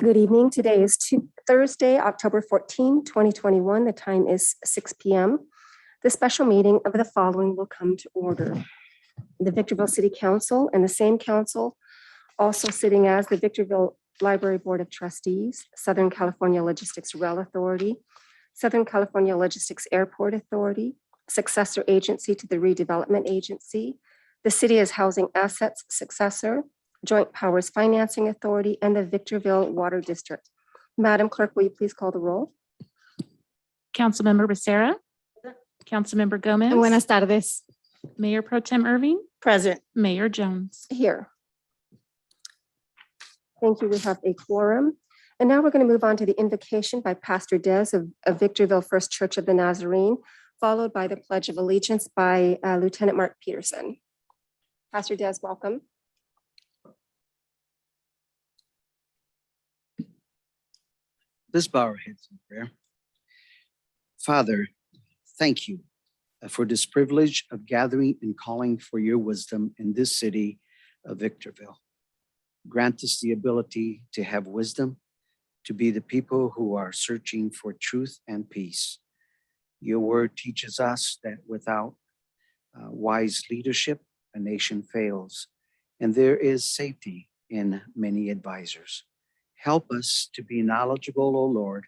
Good evening. Today is Thursday, October 14, 2021. The time is 6 p.m. The special meeting of the following will come to order. The Victorville City Council and the same council also sitting as the Victorville Library Board of Trustees, Southern California Logistics Rail Authority, Southern California Logistics Airport Authority, successor agency to the Redevelopment Agency, the City as Housing Assets successor, Joint Powers Financing Authority, and the Victorville Water District. Madam Clerk, will you please call the roll? Councilmember Becerra. Councilmember Gomez. Buenas tardes. Mayor Pro Tem Irving. Present. Mayor Jones. Here. Thank you. We have a quorum. And now we're going to move on to the invocation by Pastor Des of Victorville First Church of the Nazarene, followed by the Pledge of Allegiance by Lieutenant Mark Peterson. Pastor Des, welcome. Let's bow our heads in prayer. Father, thank you for this privilege of gathering and calling for your wisdom in this city of Victorville. Grant us the ability to have wisdom, to be the people who are searching for truth and peace. Your word teaches us that without wise leadership, a nation fails, and there is safety in many advisors. Help us to be knowledgeable, O Lord.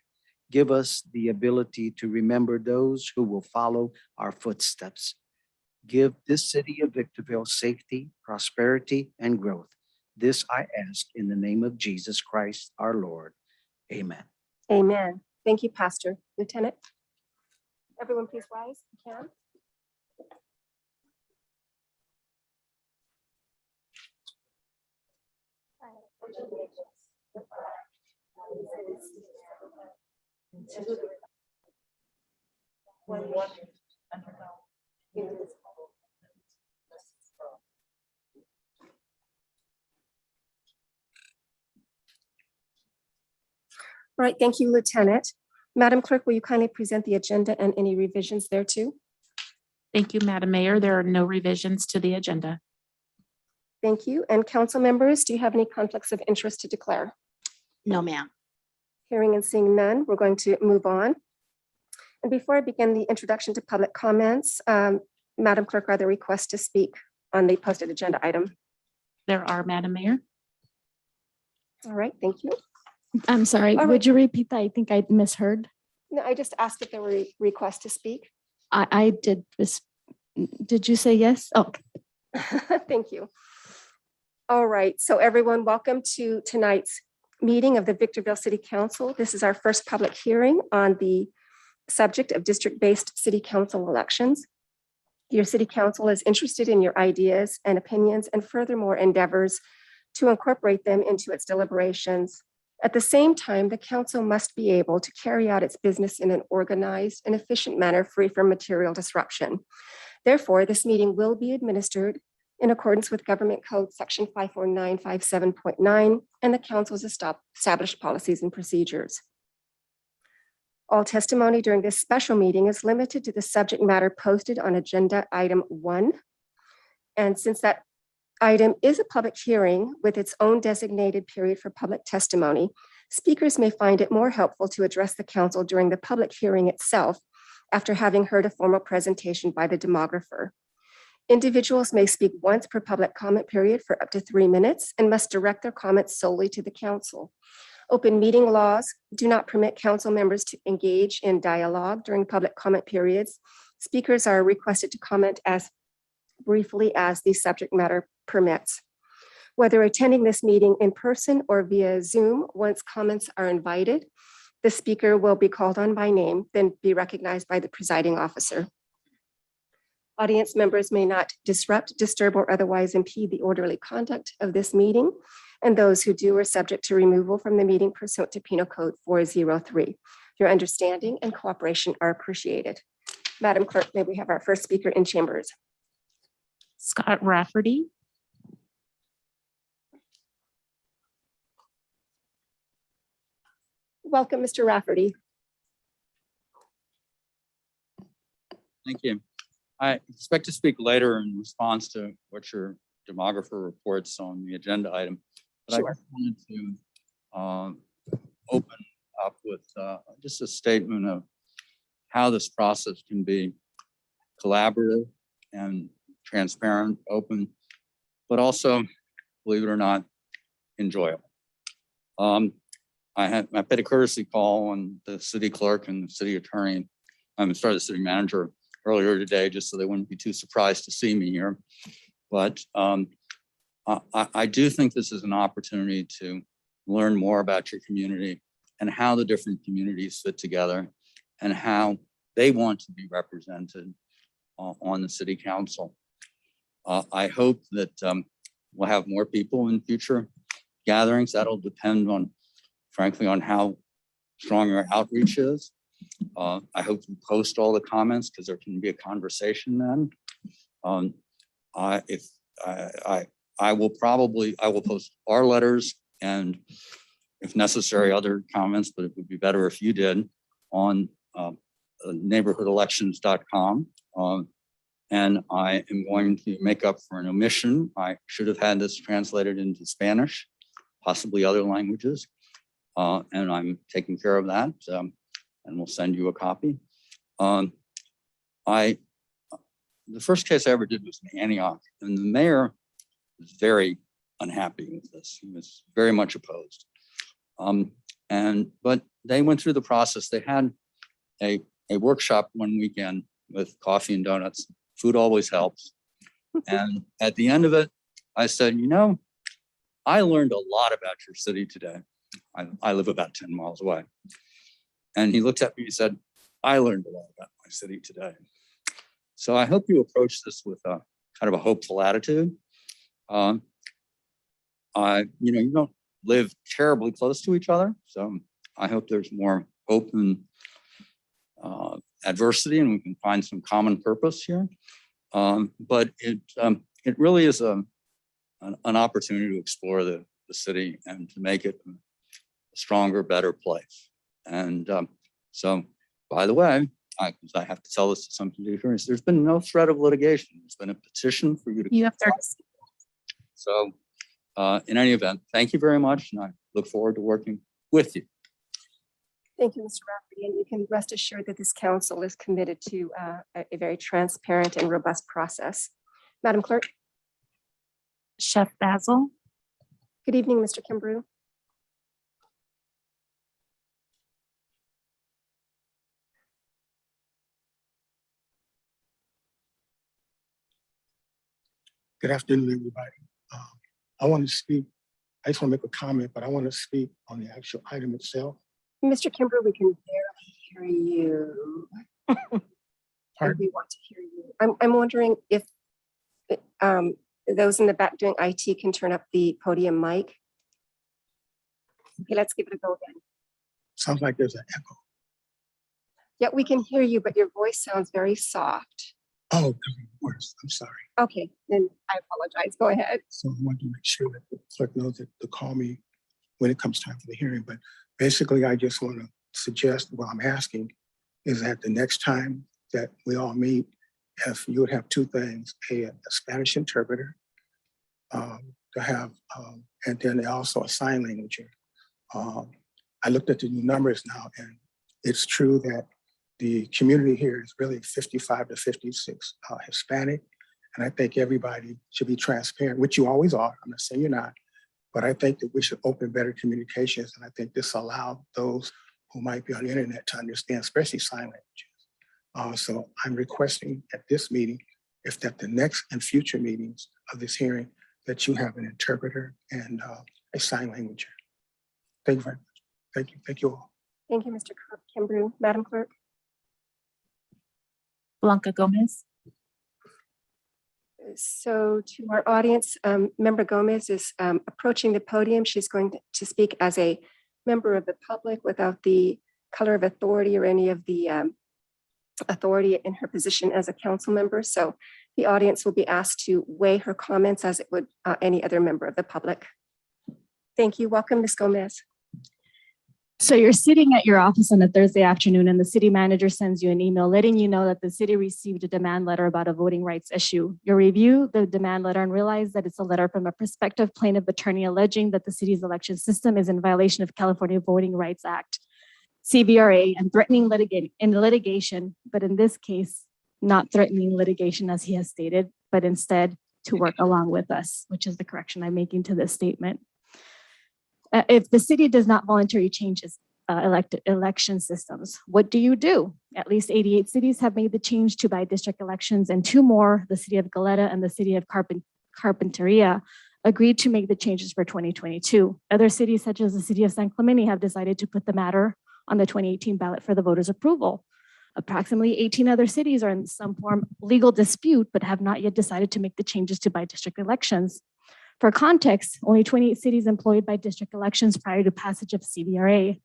Give us the ability to remember those who will follow our footsteps. Give this city of Victorville safety, prosperity, and growth. This I ask in the name of Jesus Christ, our Lord. Amen. Amen. Thank you, Pastor. Lieutenant, everyone please rise if you can. All right, thank you, Lieutenant. Madam Clerk, will you kindly present the agenda and any revisions thereto? Thank you, Madam Mayor. There are no revisions to the agenda. Thank you. And council members, do you have any conflicts of interest to declare? No, ma'am. Hearing and seeing none, we're going to move on. And before I begin the introduction to public comments, Madam Clerk, are there requests to speak on the posted agenda item? There are, Madam Mayor. All right, thank you. I'm sorry. All Would right. you repeat that? I think I misheard. No, I just asked if there were requests to speak. I did. Did you say yes? Oh, Thank you. All right, so everyone, welcome to tonight's meeting of the Victorville City Council. This is our first public hearing on the subject of district-based city council elections. Your city council is interested in your ideas and opinions and furthermore endeavors to incorporate them into its deliberations. At the same time, the council must be able to carry out its business in an organized and efficient manner free from material disruption. Therefore, this meeting will be administered in accordance with Government Code Section 54957.9 and the council's established policies and procedures. All testimony during this special meeting is limited to the subject matter posted on agenda item 1. And since that item is a public hearing with its own designated period for public testimony, speakers may find it more helpful to address the council during the public hearing itself after having heard a formal presentation by the demographer. Individuals may speak once per public comment period for up to 3 minutes and must direct their comments solely to the council. Open meeting laws do not permit council members to engage in dialogue during public comment periods. Speakers are requested to comment as briefly as the subject matter permits. Whether attending this meeting in person or via Zoom, once comments are invited, the speaker will be called on by name, then be recognized by the presiding officer. Audience members may not disrupt, disturb, or otherwise impede the orderly conduct of this meeting, and those who do are subject to removal from the meeting pursuant to Penal Code 403. Your understanding and cooperation are appreciated. Madam Clerk, may we have our first speaker in chambers? Scott Rafferty. Welcome, Mr. Rafferty. Thank you. I expect to speak later in response to what your demographer reports on the agenda item. But Sure. I just wanted to open up with just a statement of how this process can be collaborative and transparent, open, but also, believe it or not, enjoyable. I paid a courtesy call on the city clerk and the city attorney. The city manager earlier today, just so they wouldn't be too surprised to see me here. But I do think this is an opportunity to learn more about your community and how the different communities fit together and how they want to be represented on the city council. I hope that we'll have more people in future gatherings. That'll depend on, frankly, on how strong your outreach is. I hope you post all the comments because there can be a conversation then. I will post our letters and if necessary, other comments, but it would be better if you did on neighborhoodelections.com. And I am going to make up for an omission. I should have had this translated into Spanish, possibly other languages. And I'm taking care of that. And we'll send you a copy. The first case I ever did was in Antioch, and the mayor was very unhappy with this. He was very much opposed. But they went through the process. They had a workshop one weekend with coffee and donuts. Food always helps. And at the end of it, I said, you know, I learned a lot about your city today. I live about 10 miles away. And he looked at me and said, I learned a lot about my city today. So I hope you approach this with a kind of a hopeful attitude. You don't live terribly close to each other. So I hope there's more hope and adversity and we can find some common purpose here. But it really is an opportunity to explore the city and to make it a stronger, better place. And so, by the way, I have to tell this to some people, there's been no threat of litigation. There's been a petition for you to. You have 30. So in any event, thank you very much. And I look forward to working with you. Thank you, Mr. Rafferty. And you can rest assured that this council is committed to a very transparent and robust process. Madam Clerk. Chef Basil, Good evening, Mr. Kimbrough. Good afternoon, everybody. I want to speak, I just want to make a comment, but I want to speak on the actual item itself. Mr. Kimbrough, we can barely hear you. Pardon? We want to hear you. I'm wondering if those in the back doing IT can turn up the podium mic. Okay, let's give it a go again. Sounds like there's an echo. Yeah, we can hear you, but your voice sounds very soft. Oh, worse. I'm sorry. Okay, then I apologize. Go ahead. So I want to make sure that the clerk knows that to call me when it comes time for the hearing. But basically, I just want to suggest what I'm asking is that the next time that we all meet, if you would have two things, a Spanish interpreter to have, and then also a sign languager. I looked at the new numbers now, and it's true that the community here is really 55 to 56 Hispanic. And I think everybody should be transparent, which you always are. I'm not saying you're not, but I think that we should open better communications. And I think this allows those who might be on the internet to understand, especially sign languages. So I'm requesting at this meeting, if that the next and future meetings of this hearing, that you have an interpreter and a sign languager. Thank you very much. Thank you. Thank you all. Thank you, Mr. Kimbrough. Madam Clerk. Blanca Gomez. So to our audience, Member Gomez is approaching the podium. She's going to speak as a member of the public without the color of authority or any of the authority in her position as a council member. So the audience will be asked to weigh her comments as it would any other member of the public. Thank you. Welcome, Ms. Gomez. So you're sitting at your office on a Thursday afternoon and the city manager sends you an email letting you know that the city received a demand letter about a voting rights issue. You review the demand letter and realize that it's a letter from a prospective plaintiff attorney alleging that the city's election system is in violation of California Voting Rights Act, CVRA, and threatening litigation, but in this case, not threatening litigation as he has stated, but instead to work along with us, which is the correction I'm making to this statement. If the city does not voluntarily change its election systems, what do you do? At least 88 cities have made the change to bi-district elections, and 2 more, the city of Goleta and the city of Carpinteria, agreed to make the changes for 2022. Other cities, such as the city of San Clemente, have decided to put the matter on the 2018 ballot for the voters' approval. Approximately 18 other cities are in some form of legal dispute, but have not yet decided to make the changes to bi-district elections. For context, only 28 cities employed bi-district elections prior to passage of CVRA.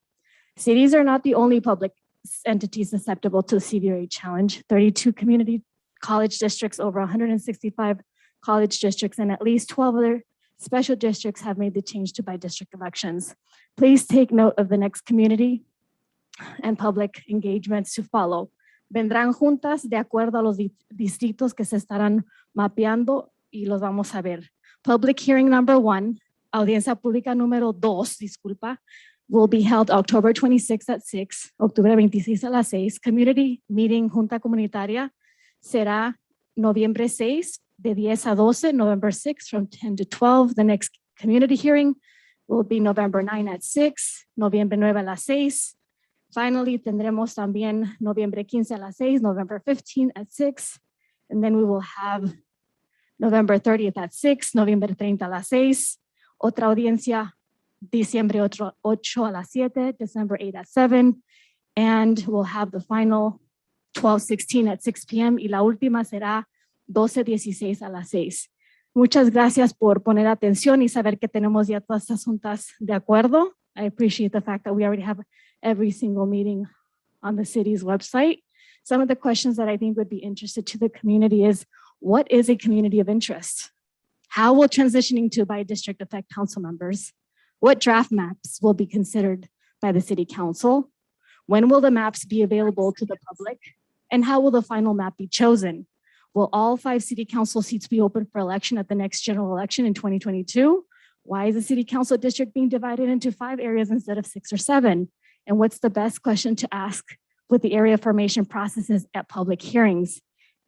Cities are not the only public entities susceptible to the CVRA challenge. 32 community college districts, over 165 college districts, and at least 12 other special districts have made the change to bi-district elections. Please take note of the next community and public engagements to follow. Vendrán juntas de acuerdo a los distritos que se estarán mapeando y los vamos a ver. Public hearing number 1, audiencia pública número 2, disculpa, will be held October 26 at 6, octubre 26 a las 6. Community meeting junta comunitaria será noviembre 6 de 10 a 12, November 6 from 10 to 12. The next community hearing will be November 9 at 6, noviembre 9 a las 6. Finally, tendremos también noviembre 15 a las 6, November 15 at 6, and then we will have November 30th at 6, noviembre 30 a las 6. Otra audiencia, diciembre 8 a las 7, December 8 at 7, and we'll have the final 12/16 at 6 p.m. y la última será 12/16 a las 6. Muchas gracias por poner atención y saber que tenemos ya todas estas juntas de acuerdo. I appreciate the fact that we already have every single meeting on the city's website. Some of the questions that I think would be interested to the community is, what is a community of interest? How will transitioning to bi-district affect council members? What draft maps will be considered by the city council? When will the maps be available to the public? And how will the final map be chosen? Will all 5 city council seats be open for election at the next general election in 2022? Why is the city council district being divided into 5 areas instead of 6 or 7? And what's the best question to ask with the area formation processes at public hearings?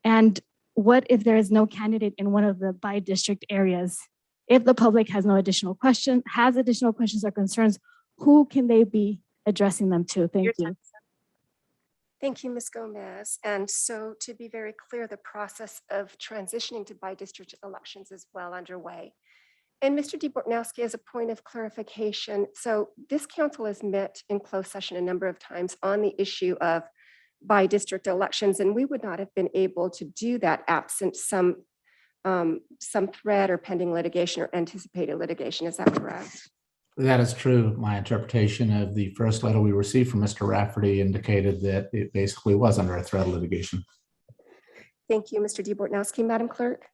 And what if there is no candidate in one of the bi-district areas? If the public has additional questions or concerns, who can they be addressing them to? Thank you. Thank you, Ms. Gomez. And so to be very clear, the process of transitioning to bi-district elections is well underway. And Mr. DeBortnowski, as a point of clarification, so this council has met in closed session a number of times on the issue of bi-district elections, and we would not have been able to do that absent some threat or pending litigation or anticipated litigation. Is that correct? That is true. My interpretation of the first letter we received from Mr. Rafferty indicated that it basically was under a threat of litigation. Thank you, Mr. DeBortnowski. Madam Clerk?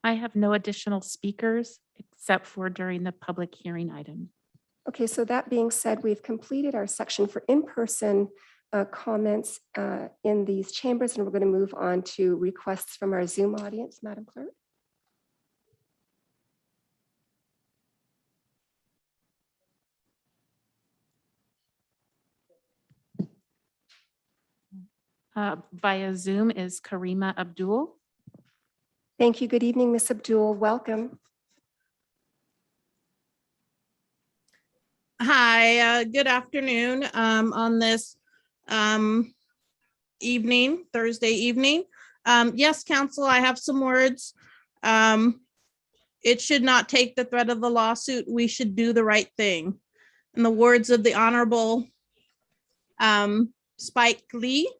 I have no additional speakers except for during the public hearing item. Okay, so that being said, we've completed our section for in-person comments in these chambers, and we're going to move on to requests from our Zoom audience. Madam Clerk? Via Zoom is Karima Abdul. Thank you. Good evening, Ms. Abdul. Welcome. Hi, good afternoon on this evening, Thursday evening. Yes, Council, I have some words. It should not take the threat of the lawsuit. We should do the right thing. In the words of the Honorable Spike Lee,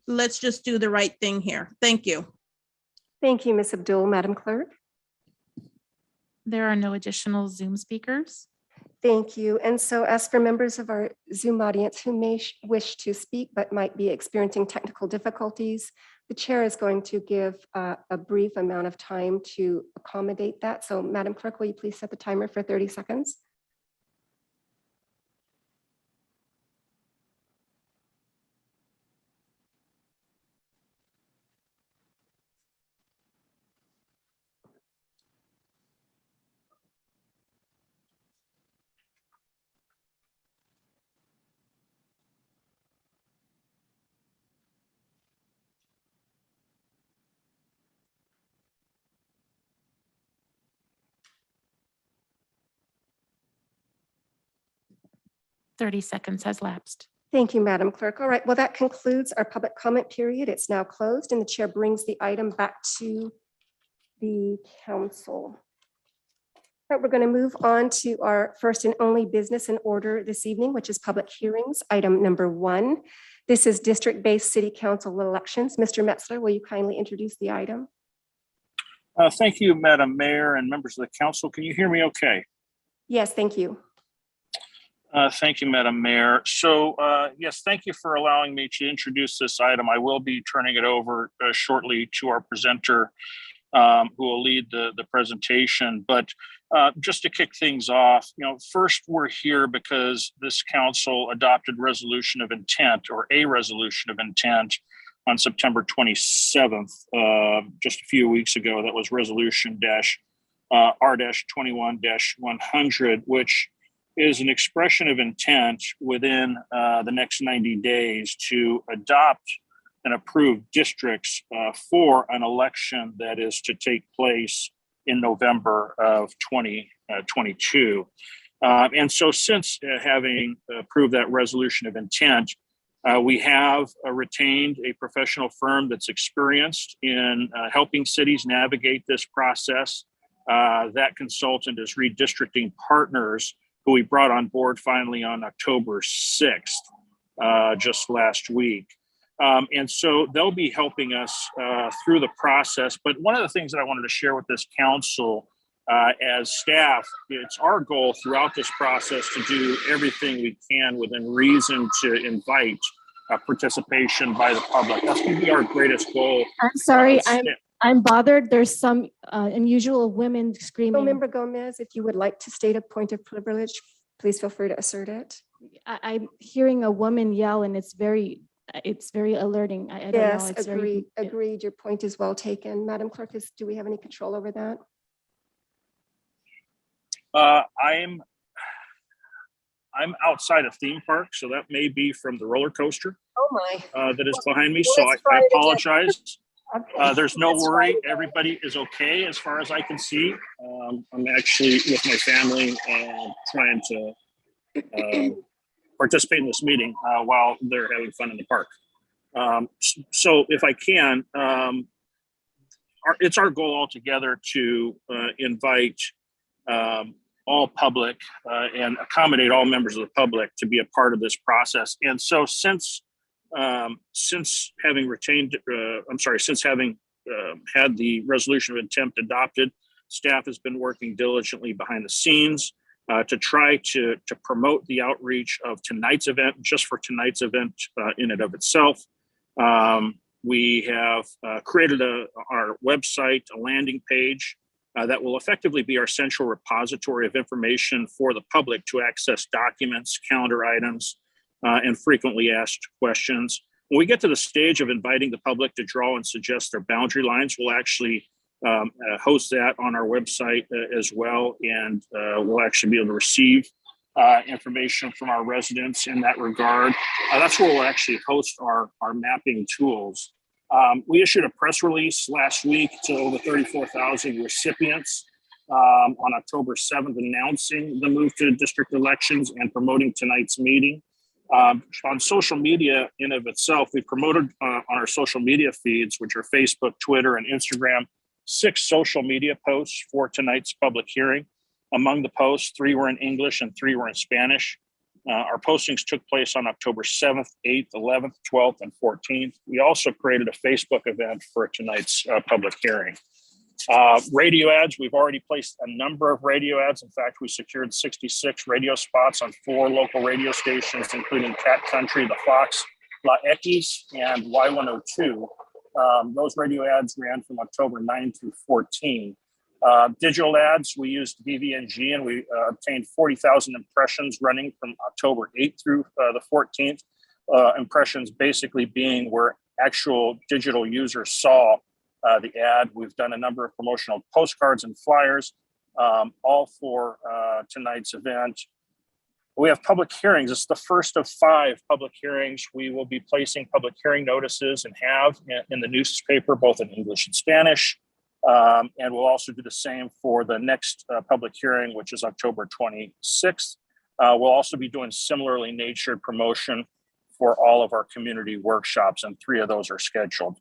let's just do the right thing here. Thank you. Thank you, Ms. Abdul. Madam Clerk? There are no additional Zoom speakers. Thank you. And so as for members of our Zoom audience who may wish to speak but might be experiencing technical difficulties, the chair is going to give a brief amount of time to accommodate that. So Madam Clerk, will you please set the timer for 30 seconds? 30 seconds has lapsed. Thank you, Madam Clerk. All right, well, that concludes our public comment period. It's now closed and the chair brings the item back to the council. All right, we're going to move on to our first and only business in order this evening, which is public hearings, item number 1. This is district-based city council elections. Mr. Metzler, will you kindly introduce the item? Thank you, Madam Mayor and members of the council. Can you hear me okay? Yes, thank you. Thank you, Madam Mayor. So yes, thank you for allowing me to introduce this item. I will be turning it over shortly to our presenter who will lead the presentation. But just to kick things off, first we're here because this council adopted resolution of intent, or a resolution of intent, on September 27th, just a few weeks ago. That was resolution R-21-100, which is an expression of intent within the next 90 days to adopt and approve districts for an election that is to take place in November of 2022. And so since having approved that resolution of intent, we have retained a professional firm that's experienced in helping cities navigate this process. That consultant is Redistricting Partners, who we brought on board finally on October 6th, just last week. And so they'll be helping us through the process. But one of the things that I wanted to share with this council as staff, it's our goal throughout this process to do everything we can within reason to invite participation by the public. That's going to be our greatest goal. I'm sorry, I'm bothered. There's some unusual women screaming. Member Gomez, if you would like to state a point of privilege, please feel free to assert it. I'm hearing a woman yell and it's very alerting. I don't know. Yes, It's agreed, very, agreed. Your point is well taken. Madam Clerk, do we have any control over that? I'm outside a theme park, so that may be from the roller coaster Oh my. that is behind me. Well, So let's I try it again. apologize. Okay. There's no Let's try worry. it again. Everybody is okay as far as I can see. I'm actually with my family trying to participate in this meeting while they're having fun in the park. So if I can, it's our goal altogether to invite all public and accommodate all members of the public to be a part of this process. And so since having had the resolution of intent adopted, staff has been working diligently behind the scenes to try to promote the outreach of tonight's event, just for tonight's event in and of itself. We have created our website, a landing page that will effectively be our central repository of information for the public to access documents, calendar items, and frequently asked questions. When we get to the stage of inviting the public to draw and suggest their boundary lines, we'll actually host that on our website as well, and we'll actually be able to receive information from our residents in that regard. That's where we'll actually host our mapping tools. We issued a press release last week to over 34,000 recipients on October 7th, announcing the move to district elections and promoting tonight's meeting. On social media in of itself, we promoted on our social media feeds, which are Facebook, Twitter, and Instagram, 6 social media posts for tonight's public hearing. Among the posts, 3 were in English and 3 were in Spanish. Our postings took place on October 7th, 8th, 11th, 12th, and 14th. We also created a Facebook event for tonight's public hearing. Radio ads, we've already placed a number of radio ads. In fact, we secured 66 radio spots on 4 local radio stations, including Cat Country, The Fox, La X, and Y102. Those radio ads ran from October 9 through 14. Digital ads, we used DVNG, and we obtained 40,000 impressions running from October 8th through the 14th. Impressions basically being where actual digital users saw the ad. We've done a number of promotional postcards and flyers, all for tonight's event. We have public hearings. It's the first of 5 public hearings. We will be placing public hearing notices and have in the newspaper, both in English and Spanish. And we'll also do the same for the next public hearing, which is October 26th. We'll also be doing similarly natured promotion for all of our community workshops, and 3 of those are scheduled.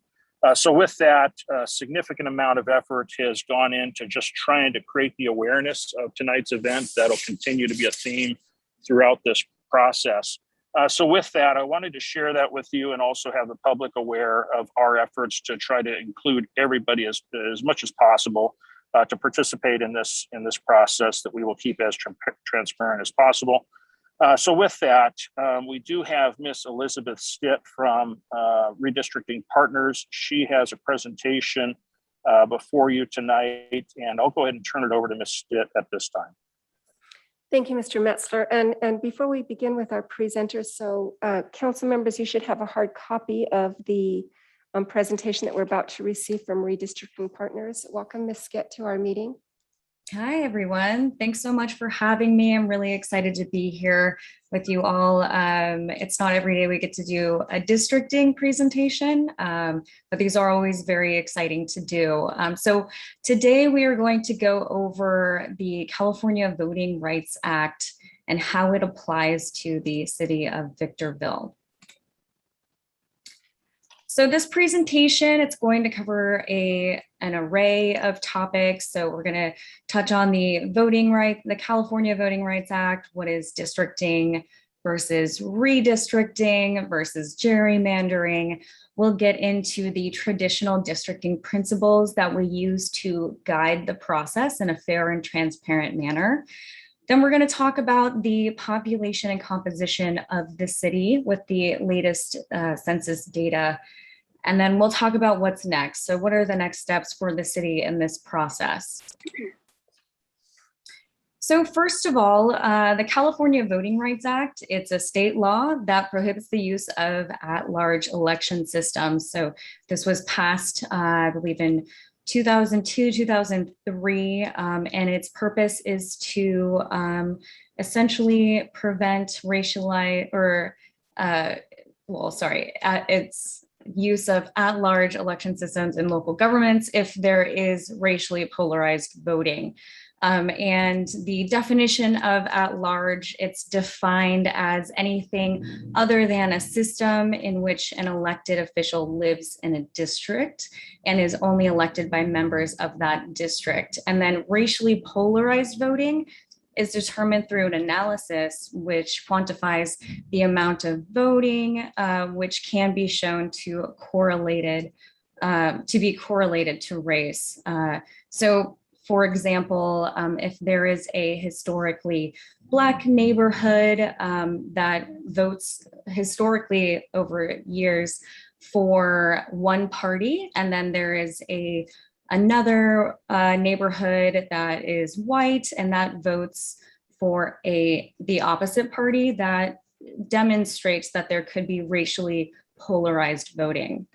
So with that, a significant amount of effort has gone into just trying to create the awareness of tonight's event. That'll continue to be a theme throughout this process. So with that, I wanted to share that with you and also have the public aware of our efforts to try to include everybody as much as possible to participate in this process that we will keep as transparent as possible. So with that, we do have Miss Elizabeth Stitt from Redistricting Partners. She has a presentation before you tonight, and I'll go ahead and turn it over to Miss Stitt at this time. Thank you, Mr. Metzler. And before we begin with our presenters, so council members, you should have a hard copy of the presentation that we're about to receive from Redistricting Partners. Welcome, Ms. Stitt, to our meeting. Hi, everyone. Thanks so much for having me. I'm really excited to be here with you all. It's not every day we get to do a districting presentation, but these are always very exciting to do. So today we are going to go over the California Voting Rights Act and how it applies to the city of Victorville. So this presentation, it's going to cover an array of topics. So we're going to touch on the California Voting Rights Act, what is districting versus redistricting versus gerrymandering. We'll get into the traditional districting principles that we use to guide the process in a fair and transparent manner. Then we're going to talk about the population and composition of the city with the latest census data. And then we'll talk about what's next. So what are the next steps for the city in this process? So first of all, the California Voting Rights Act, it's a state law that prohibits the use of at-large election systems. So this was passed, I believe, in 2002, 2003, and its purpose is to essentially prevent its use of at-large election systems in local governments if there is racially polarized voting. And the definition of at-large, it's defined as anything other than a system in which an elected official lives in a district and is only elected by members of that district. And then racially polarized voting is determined through an analysis which quantifies the amount of voting, which can be shown to be correlated to race. So for example, if there is a historically Black neighborhood that votes historically over years for one party, and then there is another neighborhood that is white and that votes for the opposite party, that demonstrates that there could be racially polarized voting.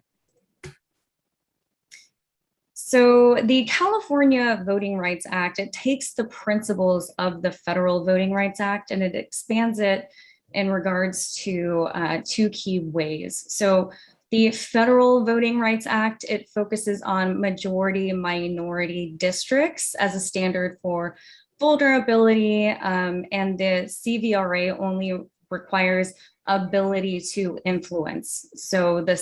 So the California Voting Rights Act, it takes the principles of the Federal Voting Rights Act and it expands it in regards to 2 key ways. So the Federal Voting Rights Act, it focuses on majority minority districts as a standard for vulnerability, and the CVRA only requires ability to influence. So the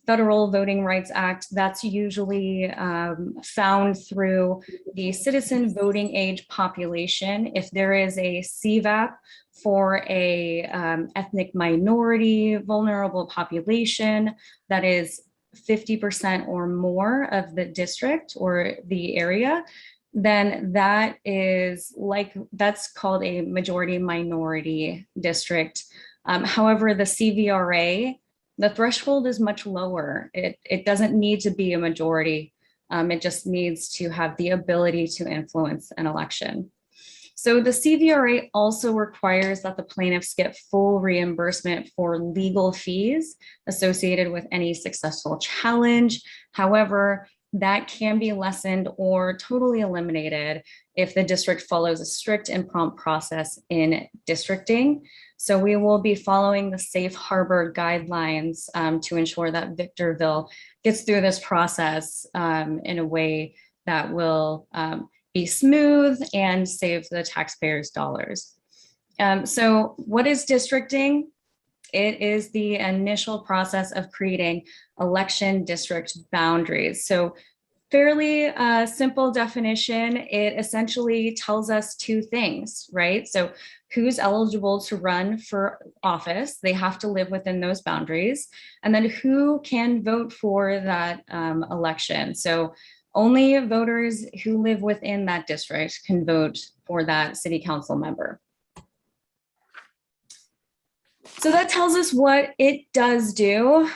Federal Voting Rights Act, that's usually found through the citizen voting age population. If there is a CVAP for a ethnic minority vulnerable population that is 50% or more of the district or the area, then that's called a majority minority district. However, the CVRA, the threshold is much lower. It doesn't need to be a majority. It just needs to have the ability to influence an election. So the CVRA also requires that the plaintiffs get full reimbursement for legal fees associated with any successful challenge. However, that can be lessened or totally eliminated if the district follows a strict and prompt process in districting. So we will be following the safe harbor guidelines to ensure that Victorville gets through this process in a way that will be smooth and save the taxpayers' dollars. So what is districting? It is the initial process of creating election district boundaries. So fairly simple definition, it essentially tells us two things, right? So who's eligible to run for office, they have to live within those boundaries, and then who can vote for that election. So only voters who live within that district can vote for that city council member. So that tells us what it does do.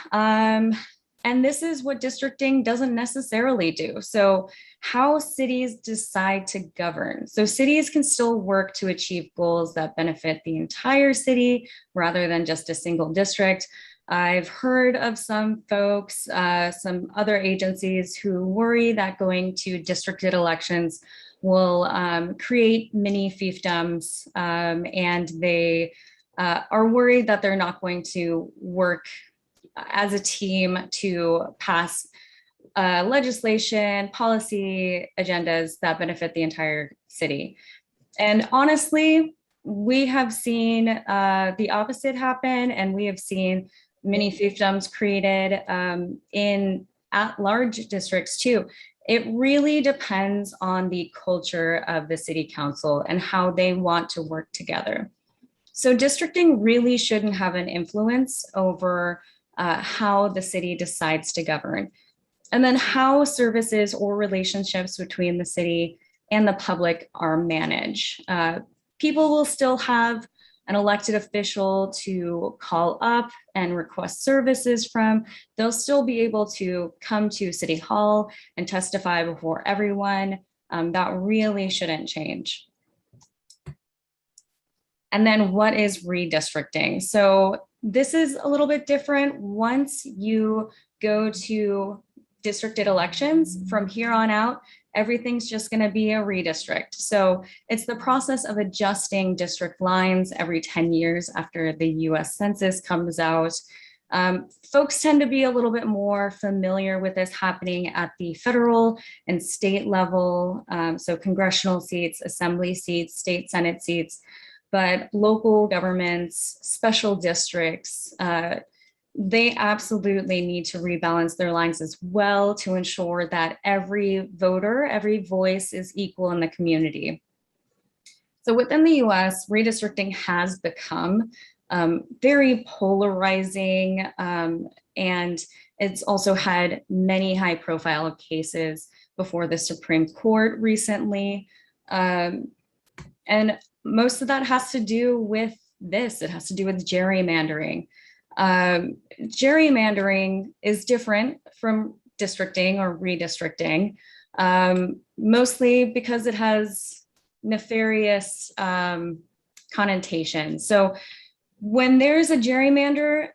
And this is what districting doesn't necessarily do. So how cities decide to govern. So cities can still work to achieve goals that benefit the entire city rather than just a single district. I've heard of some folks, some other agencies who worry that going to districted elections will create mini fiefdoms, and they are worried that they're not going to work as a team to pass legislation, policy agendas that benefit the entire city. And honestly, we have seen the opposite happen, and we have seen many fiefdoms created in at-large districts too. It really depends on the culture of the city council and how they want to work together. So districting really shouldn't have an influence over how the city decides to govern. And then how services or relationships between the city and the public are managed. People will still have an elected official to call up and request services from. They'll still be able to come to City Hall and testify before everyone. That really shouldn't change. And then what is redistricting? So this is a little bit different. Once you go to districted elections, from here on out, everything's just going to be a redistrict. So it's the process of adjusting district lines every 10 years after the US Census comes out. Folks tend to be a little bit more familiar with this happening at the federal and state level. So congressional seats, assembly seats, state Senate seats. But local governments, special districts, they absolutely need to rebalance their lines as well to ensure that every voter, every voice is equal in the community. So within the US, redistricting has become very polarizing, and it's also had many high-profile cases before the Supreme Court recently. And most of that has to do with this. It has to do with gerrymandering. Gerrymandering is different from districting or redistricting, mostly because it has nefarious connotations. So when there's a gerrymander,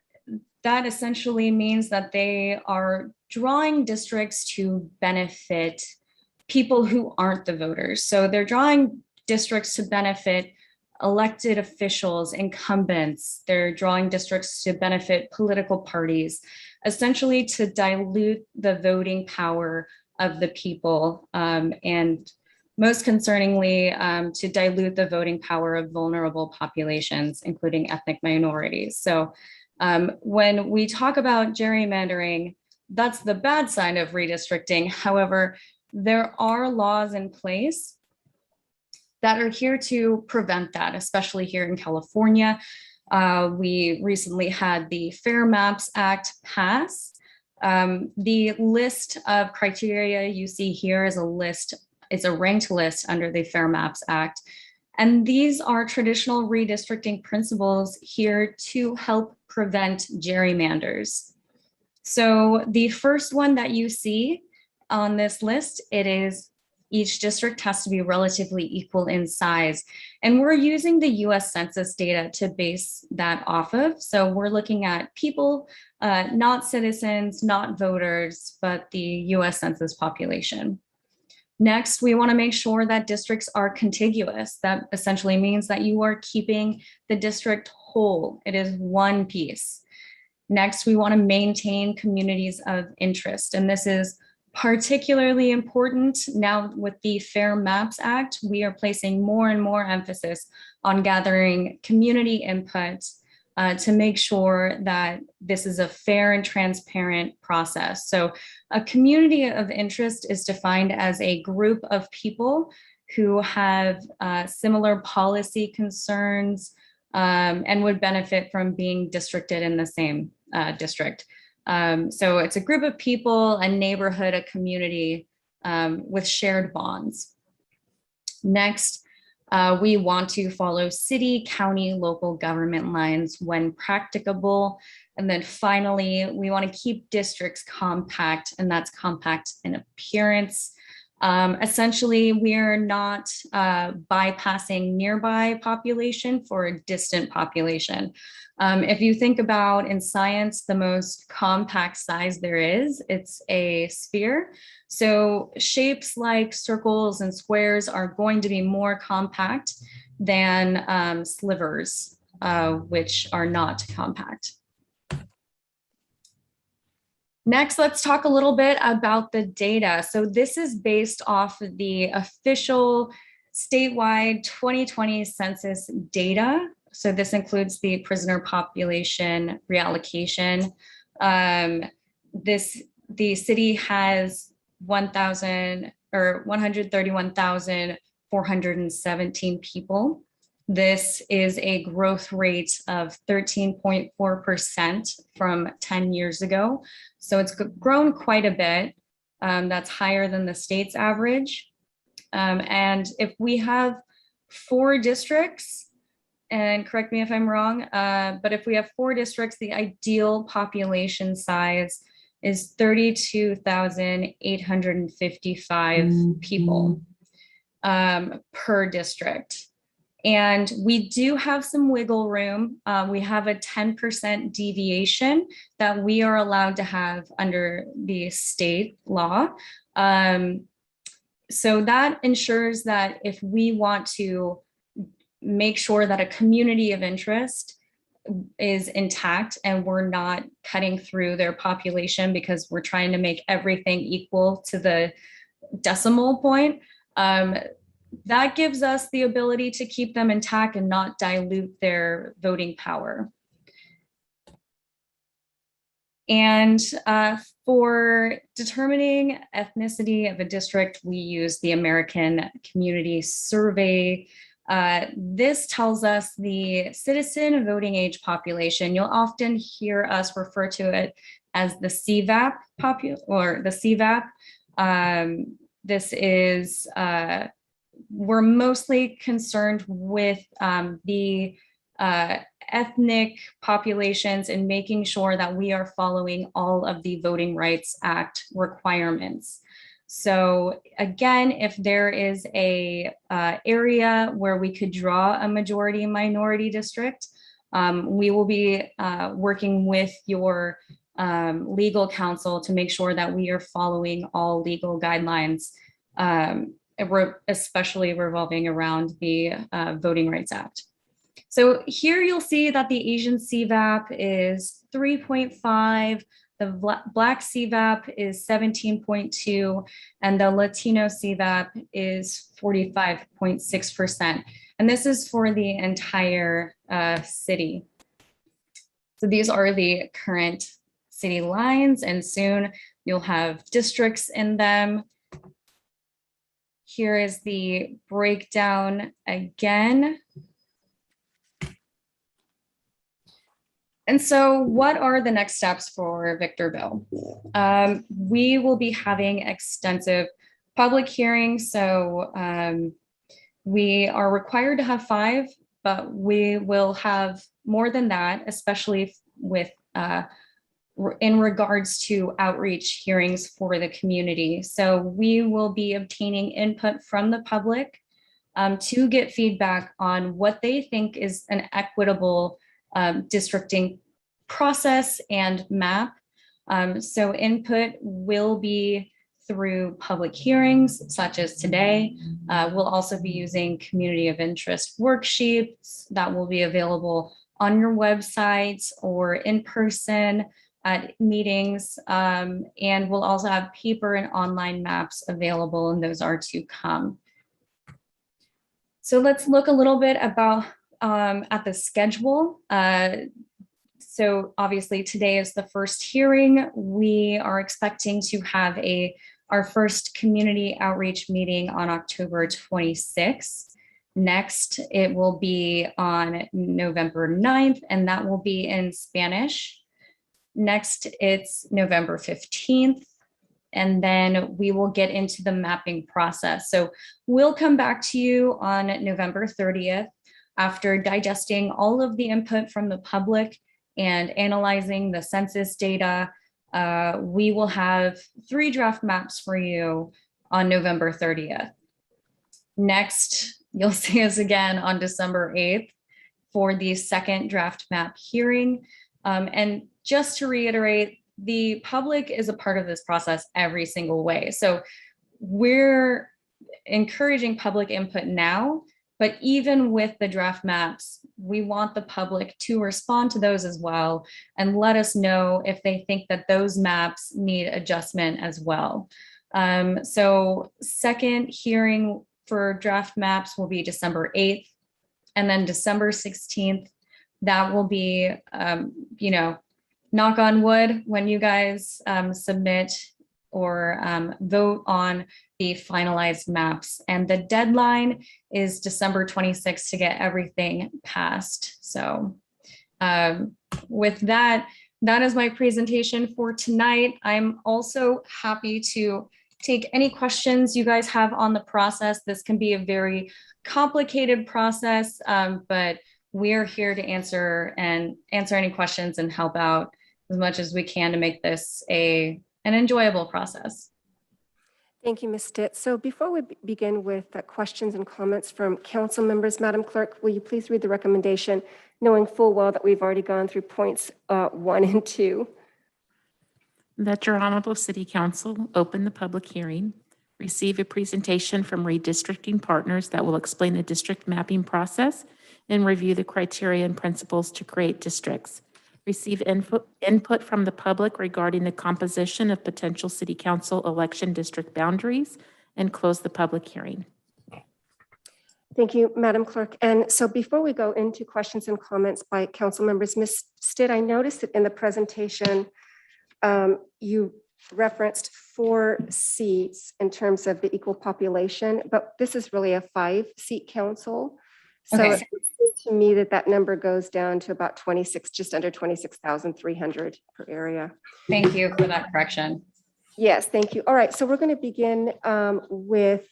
that essentially means that they are drawing districts to benefit people who aren't the voters. So they're drawing districts to benefit elected officials, incumbents. They're drawing districts to benefit political parties, essentially to dilute the voting power of the people, and most concerningly, to dilute the voting power of vulnerable populations, including ethnic minorities. So when we talk about gerrymandering, that's the bad side of redistricting. However, there are laws in place that are here to prevent that, especially here in California. We recently had the Fair Maps Act pass. The list of criteria you see here is a list, it's a ranked list under the Fair Maps Act. And these are traditional redistricting principles here to help prevent gerrymanders. So the first one that you see on this list, it is each district has to be relatively equal in size. And we're using the US Census data to base that off of. So we're looking at people, not citizens, not voters, but the US Census population. Next, we want to make sure that districts are contiguous. That essentially means that you are keeping the district whole. It is one piece. Next, we want to maintain communities of interest. And this is Particularly important now with the Fair Maps Act, we are placing more and more emphasis on gathering community input to make sure that this is a fair and transparent process. So a community of interest is defined as a group of people who have similar policy concerns and would benefit from being districted in the same district. So it's a group of people, a neighborhood, a community with shared bonds. Next, we want to follow city, county, local government lines when practicable. And then finally, we want to keep districts compact, and that's compact in appearance. Essentially, we are not bypassing nearby population for a distant population. If you think about in science, the most compact size there is, it's a sphere. So shapes like circles and squares are going to be more compact than slivers, which are not compact. Next, let's talk a little bit about the data. So this is based off of the official statewide 2020 census data. So this includes the prisoner population reallocation. The city has 131,417 people. This is a growth rate of 13.4% from 10 years ago. So it's grown quite a bit. That's higher than the state's average. And if we have 4 districts, and correct me if I'm wrong, but if we have 4 districts, the ideal population size is 32,855 people per district. And we do have some wiggle room. We have a 10% deviation that we are allowed to have under the state law. So that ensures that if we want to make sure that a community of interest is intact and we're not cutting through their population because we're trying to make everything equal to the decimal point, that gives us the ability to keep them intact and not dilute their voting power. And for determining ethnicity of a district, we use the American Community Survey. This tells us the citizen voting age population. You'll often hear us refer to it as the CVAP or the CVAP. This is, we're mostly concerned with the ethnic populations and making sure that we are following all of the Voting Rights Act requirements. So again, if there is a area where we could draw a majority minority district, we will be working with your legal counsel to make sure that we are following all legal guidelines, especially revolving around the Voting Rights Act. So here you'll see that the Asian CVAP is 3.5, the Black CVAP is 17.2, and the Latino CVAP is 45.6%. And this is for the entire city. So these are the current city lines, and soon you'll have districts in them. Here is the breakdown again. And so what are the next steps for Victorville? We will be having extensive public hearings. So we are required to have 5, but we will have more than that, especially with in regards to outreach hearings for the community. So we will be obtaining input from the public to get feedback on what they think is an equitable districting process and map. So input will be through public hearings such as today. We'll also be using community of interest worksheets that will be available on your website or in person at meetings. And we'll also have paper and online maps available, and those are to come. So let's look a little bit about at the schedule. So obviously today is the first hearing. We are expecting to have our first community outreach meeting on October 26th. Next, it will be on November 9th, and that will be in Spanish. Next, it's November 15th, and then we will get into the mapping process. So we'll come back to you on November 30th after digesting all of the input from the public and analyzing the census data. We will have 3 draft maps for you on November 30th. Next, you'll see us again on December 8th for the second draft map hearing. And just to reiterate, the public is a part of this process every single way. So we're encouraging public input now, but even with the draft maps, we want the public to respond to those as well and let us know if they think that those maps need adjustment as well. So second hearing for draft maps will be December 8th, and then December 16th, that will be, knock on wood, when you guys submit or vote on the finalized maps. And the deadline is December 26th to get everything passed. So with that, that is my presentation for tonight. I'm also happy to take any questions you guys have on the process. This can be a very complicated process, but we are here to answer any questions and help out as much as we can to make this an enjoyable process. Thank you, Ms. Stitt. So before we begin with questions and comments from council members, Madam Clerk, will you please read the recommendation, knowing full well that we've already gone through points 1 and 2? That your Honorable City Council open the public hearing, receive a presentation from redistricting partners that will explain the district mapping process and review the criteria and principles to create districts. Receive input from the public regarding the composition of potential city council election district boundaries, and close the public hearing. Thank you, Madam Clerk. And so before we go into questions and comments by council members, Ms. Stitt, I noticed that in the presentation, you referenced 4 seats in terms of the equal population, but this is really a 5-seat council. So Okay. it seems to me that number goes down to about 26, just under 26,300 per area. Thank you for that correction. Yes, thank you. All right, so we're going to begin with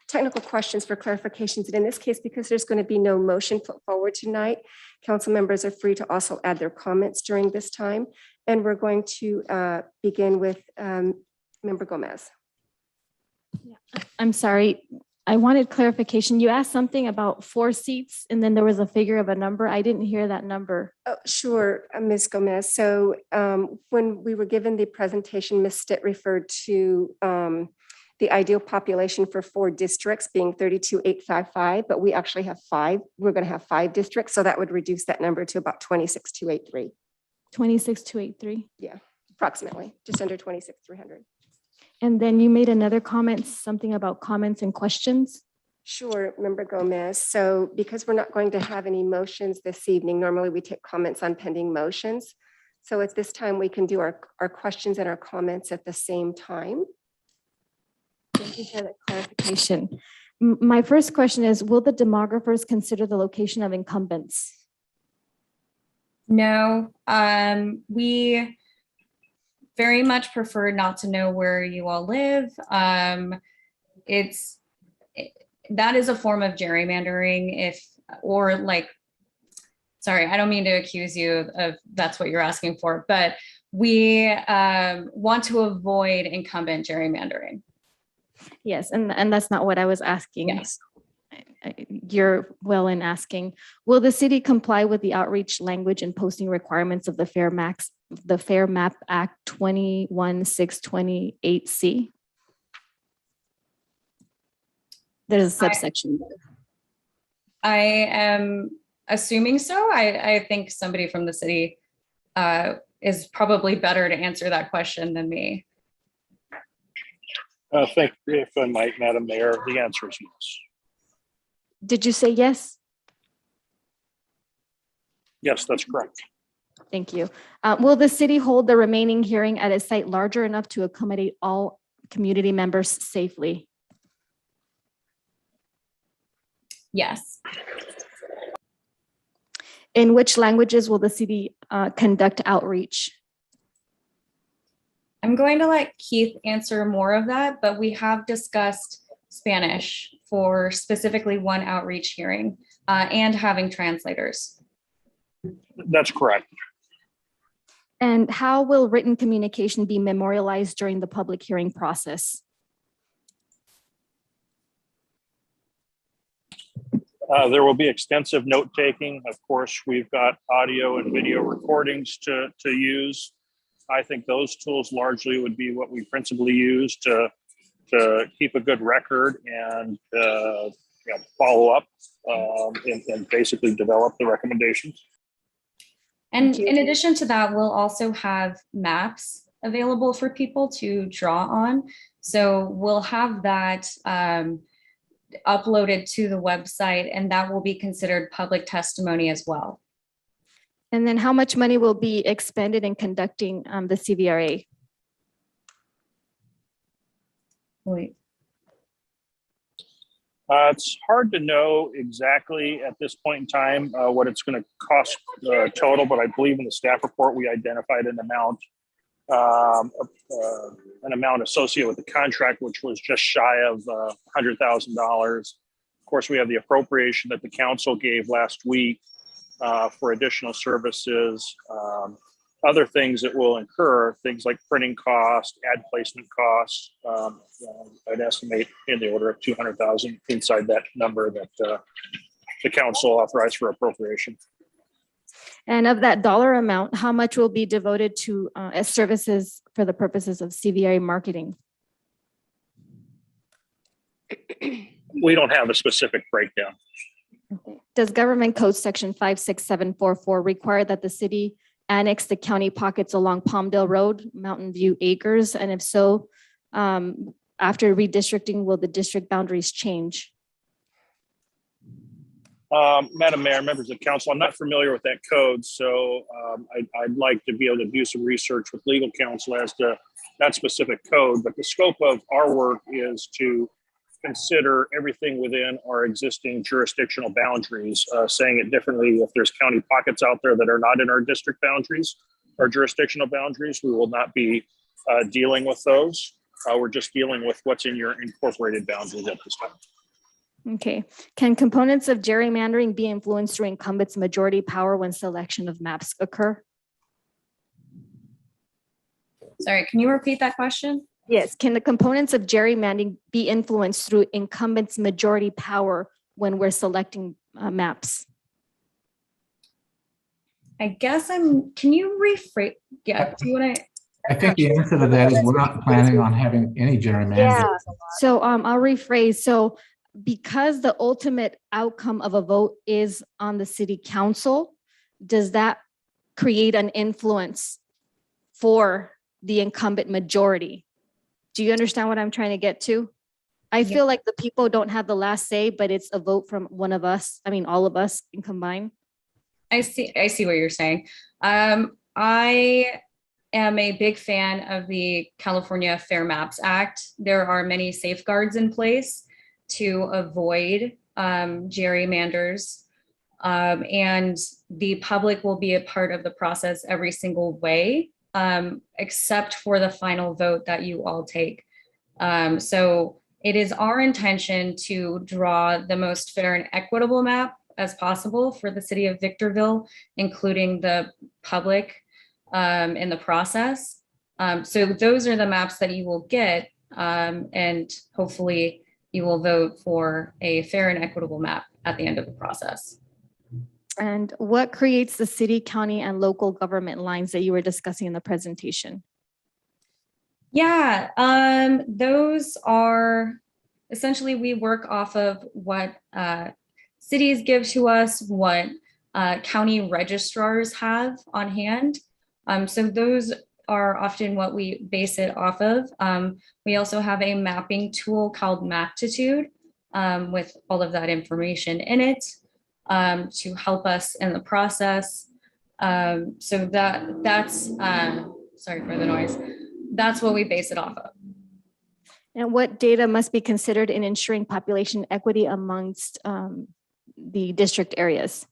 technical questions for clarifications. And in this case, because there's going to be no motion put forward tonight, council members are free to also add their comments during this time. And we're going to begin with Member Gomez. I'm sorry. I wanted clarification. You asked something about 4 seats and then there was a figure of a number. I didn't hear that number. Oh, sure, Ms. Gomez. So when we were given the presentation, Ms. Stitt referred to the ideal population for 4 districts being 32,855, but we actually have 5. We're going to have 5 districts, so that would reduce that number to about 26,283. 26,283. Yeah, approximately, just under 26,300. And then you made another comment, something about comments and questions. Sure, Member Gomez. So because we're not going to have any motions this evening, normally we take comments on pending motions. So at this time, we can do our questions and our comments at the same time. Thank you for that clarification. My first question is, will the demographers consider the location of incumbents? No, we very much prefer not to know where you all live. That is a form of gerrymandering. Sorry, I don't mean to accuse you of that's what you're asking for, but we want to avoid incumbent gerrymandering. Yes, and that's not what I was asking. Yes. You're well in asking. Will the city comply with the outreach language and posting requirements of the Fair Map Act 21628C? There's a subsection. I am assuming so. I think somebody from the city is probably better to answer that question than me. Thank you. If I might, Madam Mayor, the answer is yes. Did you say yes? Yes, that's correct. Thank you. Will the city hold the remaining hearing at a site larger enough to accommodate all community members safely? Yes. In which languages will the city conduct outreach? I'm going to let Keith answer more of that, but we have discussed Spanish for specifically one outreach hearing and having translators. That's correct. And how will written communication be memorialized during the public hearing process? There will be extensive note taking. Of course, we've got audio and video recordings to use. I think those tools largely would be what we principally use to keep a good record and follow up and basically develop the recommendations. And in addition to that, we'll also have maps available for people to draw on. So we'll have that uploaded to the website, and that will be considered public testimony as well. And then how much money will be expended in conducting the CVRA? Wait. It's hard to know exactly at this point in time what it's going to cost total, but I believe in the staff report we identified an amount associated with the contract, which was just shy of $100,000. Of course, we have the appropriation that the council gave last week for additional services. Other things that will incur, things like printing cost, ad placement costs, I'd estimate in the order of $200,000 inside that number that the council authorized for appropriation. And of that dollar amount, how much will be devoted to as services for the purposes of CVRA marketing? We don't have a specific breakdown. Okay. Does Government Code Section 56744 require that the city annex the county pockets along Palmdale Road, Mountain View Acres? And if so, after redistricting, will the district boundaries change? Madam Mayor, members of council, I'm not familiar with that code, so I'd like to be able to do some research with legal counsel as to that specific code. But the scope of our work is to consider everything within our existing jurisdictional boundaries. Saying it differently, if there's county pockets out there that are not in our district boundaries, our jurisdictional boundaries, we will not be dealing with those. We're just dealing with what's in your incorporated boundaries at this time. Okay. Can components of gerrymandering be influenced through incumbents' majority power when selection of maps occur? Sorry, can you repeat that question? Yes. Can the components of gerrymandering be influenced through incumbents' majority power when we're selecting maps? I guess can you rephrase? Yeah, do you want to? I think the answer to that is we're not planning on having any gerrymandering. Yeah. So I'll rephrase. So because the ultimate outcome of a vote is on the city council, does that create an influence for the incumbent majority? Do you understand what I'm trying to get to? I feel like the people don't have the last say, but it's a vote from one of us. I mean, all of us can combine. I see what you're saying. I am a big fan of the California Fair Maps Act. There are many safeguards in place to avoid gerrymanders, and the public will be a part of the process every single way, except for the final vote that you all take. So it is our intention to draw the most fair and equitable map as possible for the city of Victorville, including the public in the process. So those are the maps that you will get, and hopefully you will vote for a fair and equitable map at the end of the process. And what creates the city, county, and local government lines that you were discussing in the presentation? Yeah, those are essentially, we work off of what cities give to us, what county registrars have on hand. So those are often what we base it off of. We also have a mapping tool called Maptitude with all of that information in it to help us in the process. So that's sorry for the noise. That's what we base it off of. And what data must be considered in ensuring population equity amongst the district areas?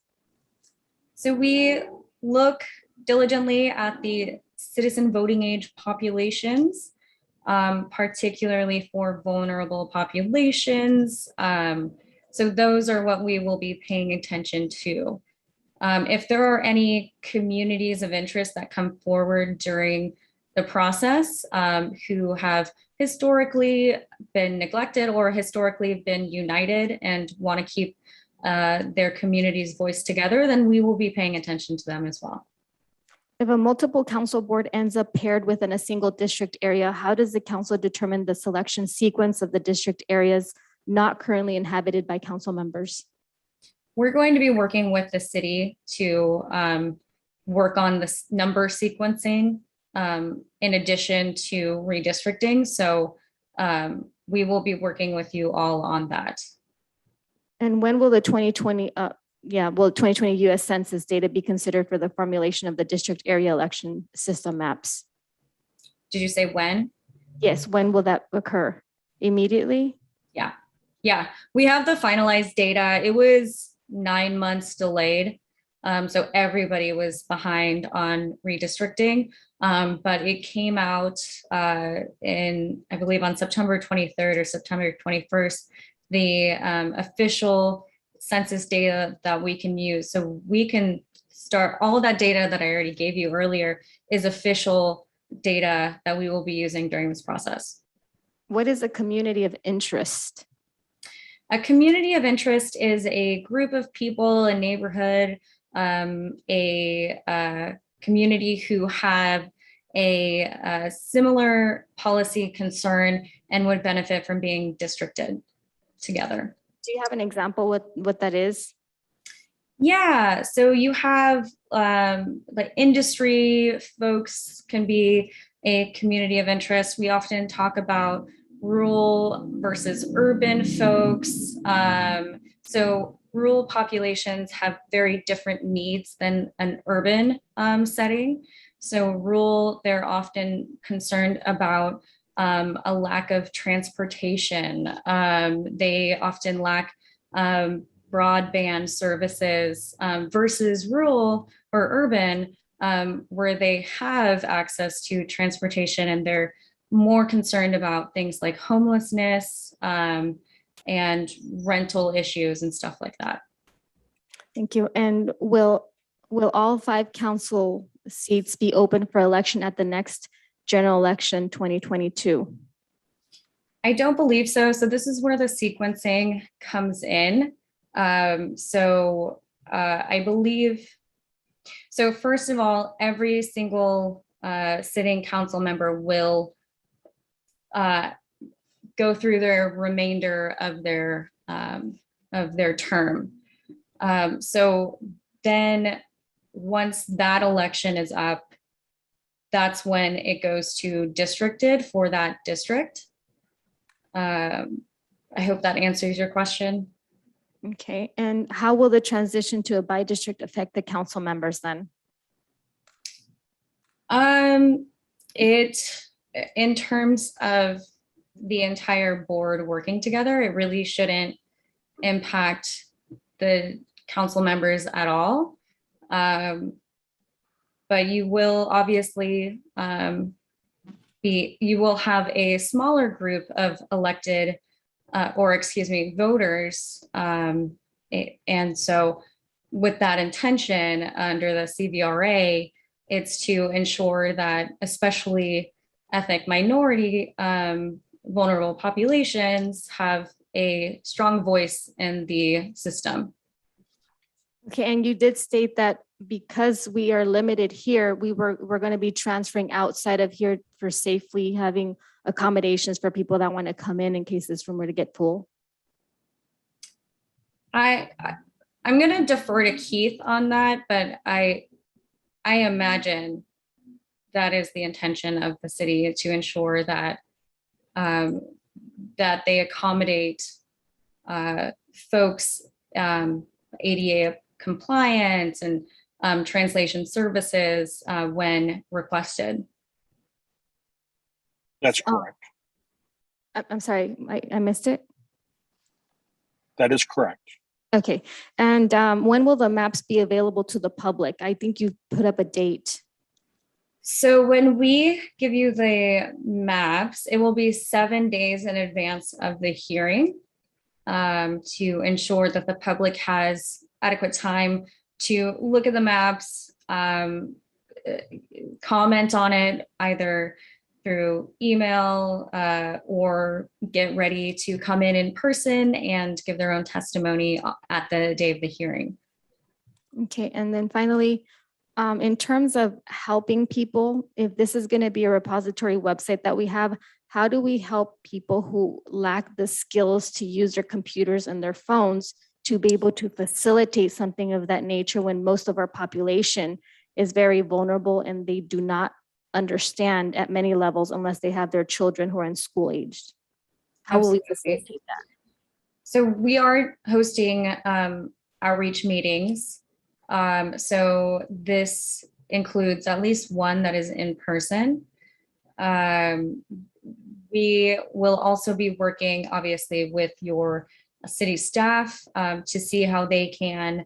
So we look diligently at the citizen voting age populations, particularly for vulnerable populations. So those are what we will be paying attention to. If there are any communities of interest that come forward during the process who have historically been neglected or historically been united and want to keep their community's voice together, then we will be paying attention to them as well. If a multiple council board ends up paired within a single district area, how does the council determine the selection sequence of the district areas not currently inhabited by council members? We're going to be working with the city to work on this number sequencing in addition to redistricting. So we will be working with you all on that. And when will the 2020 US Census data be considered for the formulation of the district area election system maps? Did you say when? Yes, when will that occur? Immediately? Yeah, we have the finalized data. It was 9 months delayed. So everybody was behind on redistricting, but it came out in, I believe on September 23rd or September 21st, the official census data that we can use. So we can start, all of that data that I already gave you earlier is official data that we will be using during this process. What is a community of interest? A community of interest is a group of people, a neighborhood, a community who have a similar policy concern and would benefit from being districted together. Do you have an example what that is? Yeah, so you have like industry folks can be a community of interest. We often talk about rural versus urban folks. So rural populations have very different needs than an urban setting. So rural, they're often concerned about a lack of transportation. They often lack broadband services versus rural or urban, where they have access to transportation and they're more concerned about things like homelessness and rental issues and stuff like that. Thank you. And will all 5 council seats be open for election at the next general election 2022? I don't believe so. So this is where the sequencing comes in. I believe, so first of all, every single sitting council member will go through their remainder of their term. So then once that election is up, that's when it goes to districted for that district. I hope that answers your question. Okay, and how will the transition to a by-district affect the council members then? In terms of the entire board working together, it really shouldn't impact the council members at all. But you will obviously you will have a smaller group of elected voters. And so with that intention under the CVRA, it's to ensure that especially ethnic minority vulnerable populations have a strong voice in the system. Okay, and you did state that because we are limited here, we're going to be transferring outside of here for safely having accommodations for people that want to come in case this room were to get full. I'm going to defer to Keith on that, but I imagine that is the intention of the city, to ensure that that they accommodate folks ADA compliant and translation services when requested. That's correct. I'm sorry, I missed it. That is correct. Okay, and when will the maps be available to the public? I think you put up a date. So when we give you the maps, it will be 7 days in advance of the hearing to ensure that the public has adequate time to look at the maps, comment on it either through email or get ready to come in person and give their own testimony at the day of the hearing. Okay, and then finally, in terms of helping people, if this is going to be a repository website that we have, how do we help people who lack the skills to use their computers and their phones to be able to facilitate something of that nature when most of our population is very vulnerable and they do not understand at many levels unless they have their children who are in school aged? How will we facilitate that? So we are hosting outreach meetings. So this includes at least one that is in person. We will also be working obviously with your city staff to see how they can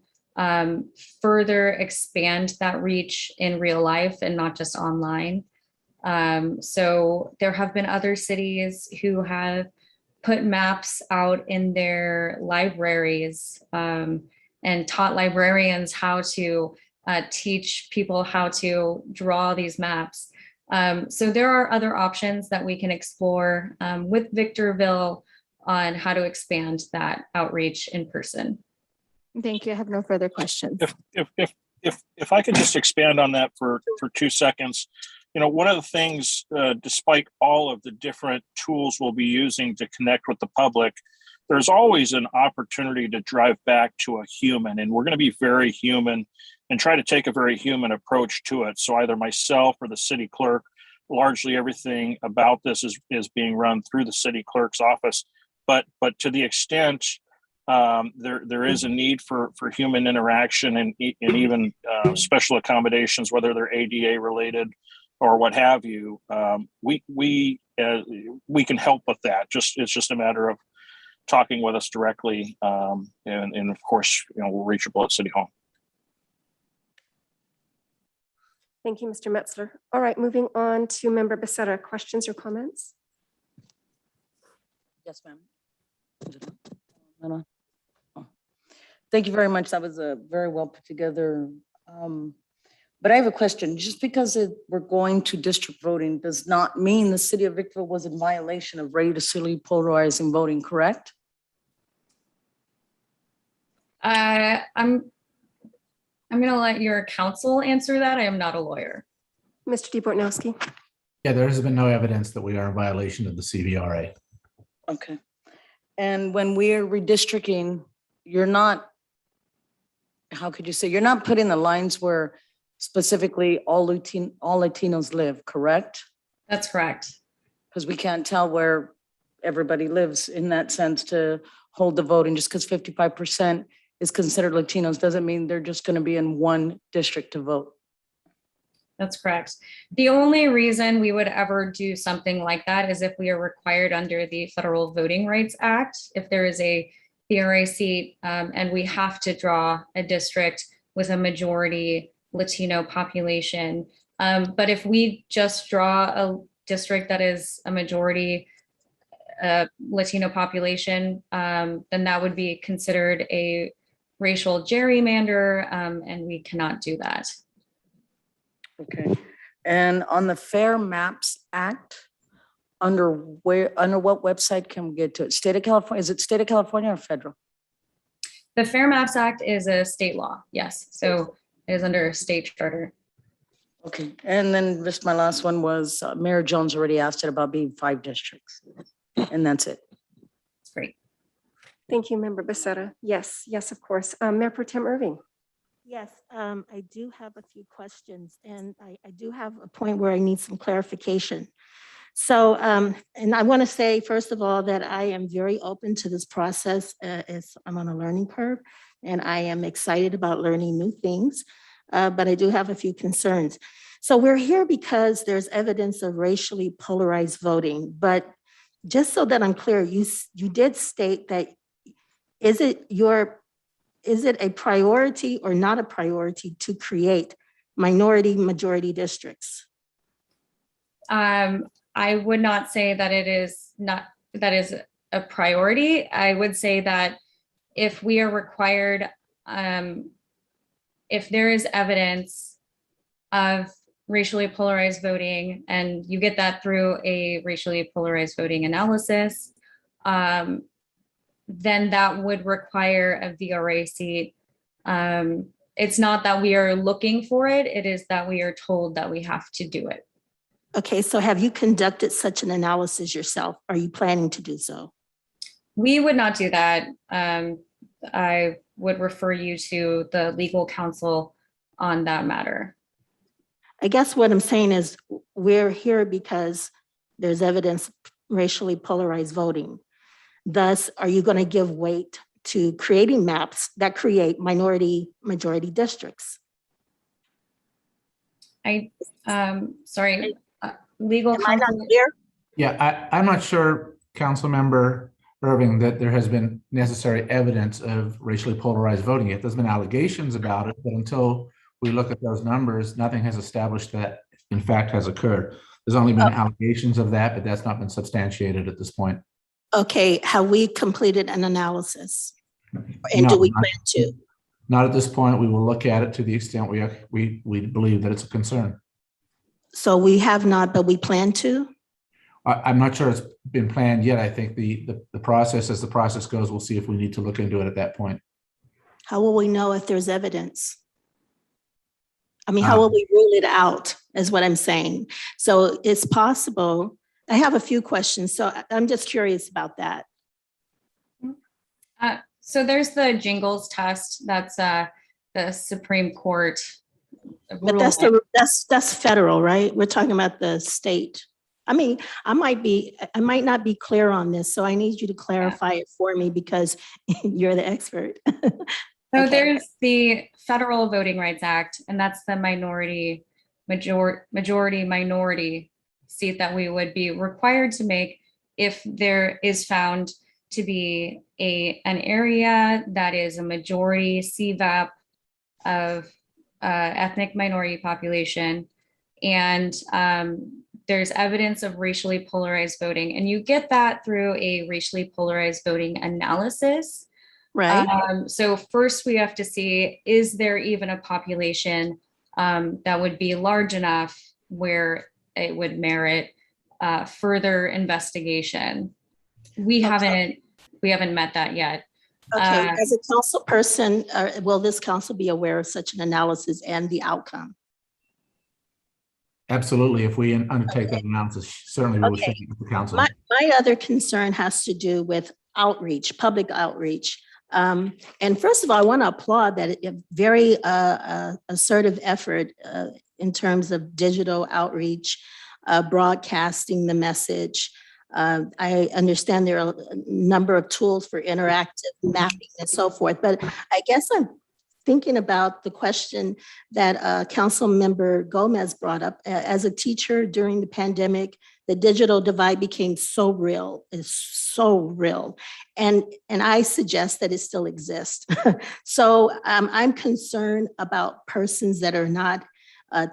further expand that reach in real life and not just online. So there have been other cities who have put maps out in their libraries and taught librarians how to teach people how to draw these maps. So there are other options that we can explore with Victorville on how to expand that outreach in person. Thank you. I have no further questions. If I could just expand on that for 2 seconds. You know, one of the things, despite all of the different tools we'll be using to connect with the public, there's always an opportunity to drive back to a human, and we're going to be very human and try to take a very human approach to it. So either myself or the city clerk, largely everything about this is being run through the city clerk's office. But to the extent there is a need for human interaction and even special accommodations, whether they're ADA related or what have you, we can help with that. It's just a matter of talking with us directly, and of course, we're reachable at City Hall. Thank you, Mr. Metzler. All right, moving on to Member Becerra. Questions or comments? Yes, ma'am. Thank you very much. That was a very well put together. But I have a question. Just because we're going to district voting does not mean the city of Victorville was in violation of racially polarizing voting, correct? I'm going to let your counsel answer that. I am not a lawyer. Mr. DeBortnowski. Yeah, there has been no evidence that we are in violation of the CVRA. Okay. And when we're redistricting, you're not, how could you say, you're not putting the lines where specifically all Latinos live, correct? That's correct. Because we can't tell where everybody lives in that sense to hold the vote. And just because 55% is considered Latinos doesn't mean they're just going to be in one district to vote. That's correct. The only reason we would ever do something like that is if we are required under the Federal Voting Rights Act, if there is a PRA seat and we have to draw a district with a majority Latino population. But if we just draw a district that is a majority Latino population, then that would be considered a racial gerrymander, and we cannot do that. Okay. And on the Fair Maps Act, under what website can we get to it? State of California, is it state of California or federal? The Fair Maps Act is a state law, yes. So it is under a state charter. Okay, and then just my last one was Mayor Jones already asked it about being 5 districts, and that's it. Great. Thank you, Member Becerra. Yes, of course. Mayor Pro Tem Irving. Yes, I do have a few questions, and I do have a point where I need some clarification. So, and I want to say, first of all, that I am very open to this process as I'm on a learning curve, and I am excited about learning new things, but I do have a few concerns. So we're here because there's evidence of racially polarized voting, but just so that I'm clear, you did state that, is it a priority or not a priority to create minority majority districts? I would not say that that is a priority. I would say that if we are required, if there is evidence of racially polarized voting, and you get that through a racially polarized voting analysis, then that would require a VRA seat. It's not that we are looking for it, it is that we are told that we have to do it. Okay, so have you conducted such an analysis yourself? Are you planning to do so? We would not do that. I would refer you to the legal counsel on that matter. I guess what I'm saying is we're here because there's evidence of racially polarized voting. Thus, are you going to give weight to creating maps that create minority majority districts? Sorry, legal Am I not counsel. clear? Yeah, I'm not sure, Councilmember Irving, that there has been necessary evidence of racially polarized voting yet. There's been allegations about it, but until we look at those numbers, nothing has established that in fact has occurred. There's only been allegations of that, but that's not been substantiated at this point. Okay, have we completed an analysis? And No, do we plan to? Not at this point. We will look at it to the extent we believe that it's a concern. So we have not, but we plan to? I'm not sure it's been planned yet. I think the process, as the process goes, we'll see if we need to look into it at that point. How will we know if there's evidence? I mean, how will we rule it out, is what I'm saying. So it's possible. I have a few questions, so I'm just curious about that. So there's the Jingles test. That's the Supreme Court. But that's federal, right? We're talking about the state. I mean, I might not be clear on this, so I need you to clarify it for me because you're the expert. So there's the Federal Voting Rights Act, and that's the majority minority seat that we would be required to make if there is found to be an area that is a majority CVAP of ethnic minority population, and there's evidence of racially polarized voting, and you get that through a racially polarized voting analysis. Right. So first we have to see, is there even a population that would be large enough where it would merit further investigation? We haven't met that yet. Okay, as a council person, will this council be aware of such an analysis and the outcome? Absolutely. If we undertake that analysis, certainly we will share it with the council. My other concern has to do with outreach, public outreach. And first of all, I want to applaud that very assertive effort in terms of digital outreach, broadcasting the message. I understand there are a number of tools for interactive mapping and so forth, but I guess I'm thinking about the question that Council Member Gomez brought up. As a teacher during the pandemic, the digital divide became so real, and I suggest that it still exists. So I'm concerned about persons that are not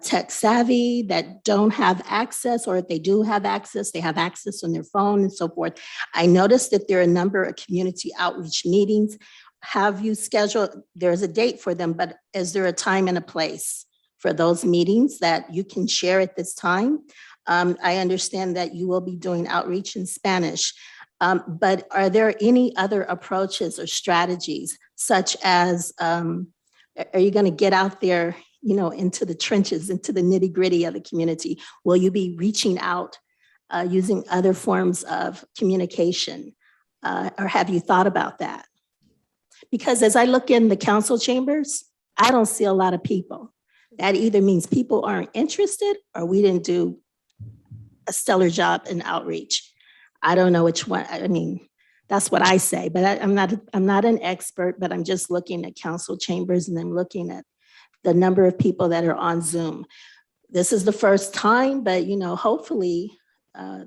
tech savvy, that don't have access, or if they do have access, they have access on their phone and so forth. I noticed that there are a number of community outreach meetings. Have you scheduled, there's a date for them, but is there a time and a place for those meetings that you can share at this time? I understand that you will be doing outreach in Spanish, but are there any other approaches or strategies, such as, are you going to get out there, into the trenches, into the nitty gritty of the community? Will you be reaching out using other forms of communication? Or have you thought about that? Because as I look in the council chambers, I don't see a lot of people. That either means people aren't interested or we didn't do a stellar job in outreach. I don't know which one. I mean, that's what I say, but I'm not an expert, but I'm just looking at council chambers and I'm looking at the number of people that are on Zoom. This is the first time, but hopefully I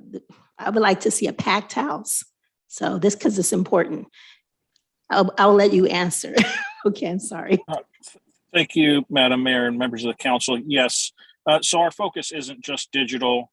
would like to see a packed house. So this, because it's important. I'll let you answer. Okay, I'm sorry. Thank you, Madam Mayor and members of the council. Yes, so our focus isn't just digital.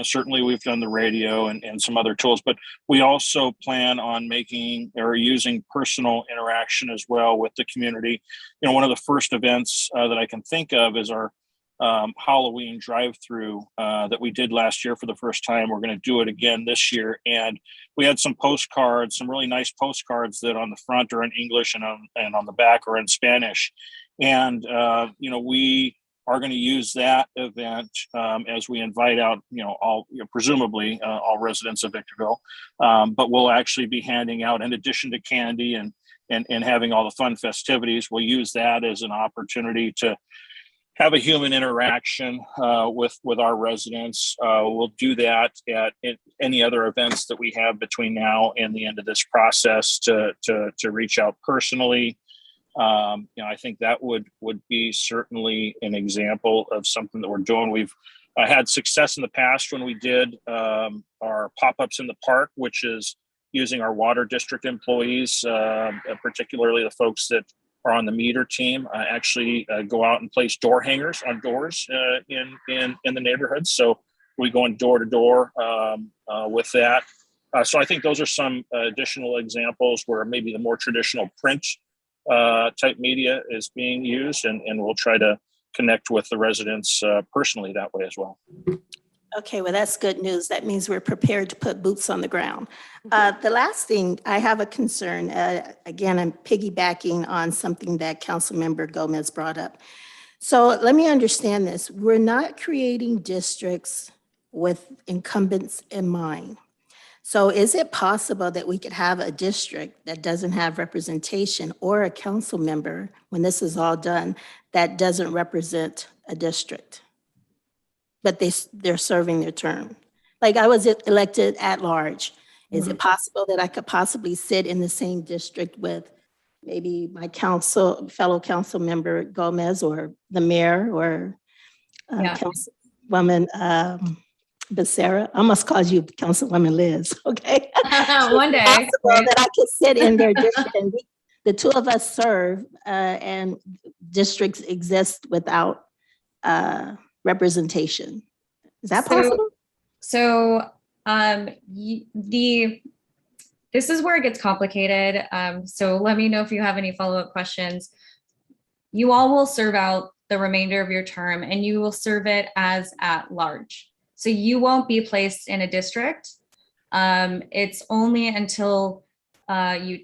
Certainly we've done the radio and some other tools, but we also plan on making or using personal interaction as well with the community. One of the first events that I can think of is our Halloween drive-through that we did last year for the first time. We're going to do it again this year. And we had some postcards, some really nice postcards that on the front are in English and on the back are in Spanish. And, we are going to use that event as we invite out, all, presumably all residents of Victorville. But we'll actually be handing out, in addition to candy and having all the fun festivities, we'll use that as an opportunity to have a human interaction with our residents. We'll do that at any other events that we have between now and the end of this process to reach out personally. I think that would be certainly an example of something that we're doing. We've had success in the past when we did our pop-ups in the park, which is using our water district employees, particularly the folks that are on the meter team, actually go out and place door hangers on doors in the neighborhoods. So we go in door to door with that. So I think those are some additional examples where maybe the more traditional print type media is being used, and we'll try to connect with the residents personally that way as well. Okay, well, that's good news. That means we're prepared to put boots on the ground. The last thing, I have a concern. Again, I'm piggybacking on something that Councilmember Gomez brought up. So let me understand this. We're not creating districts with incumbents in mind. So is it possible that we could have a district that doesn't have representation or a council member when this is all done that doesn't represent a district, but they're serving their term? Like I was elected at large. Is it possible that I could possibly sit in the same district with maybe my fellow council member Gomez or the mayor or Councilwoman Becerra? I must call you Councilwoman Liz, okay? One day. Possible that I could sit in their district and the two of us serve and districts exist without representation. Is that possible? So this is where it gets complicated. So let me know if you have any follow-up questions. You all will serve out the remainder of your term and you will serve it as at large. So you won't be placed in a district. It's only until you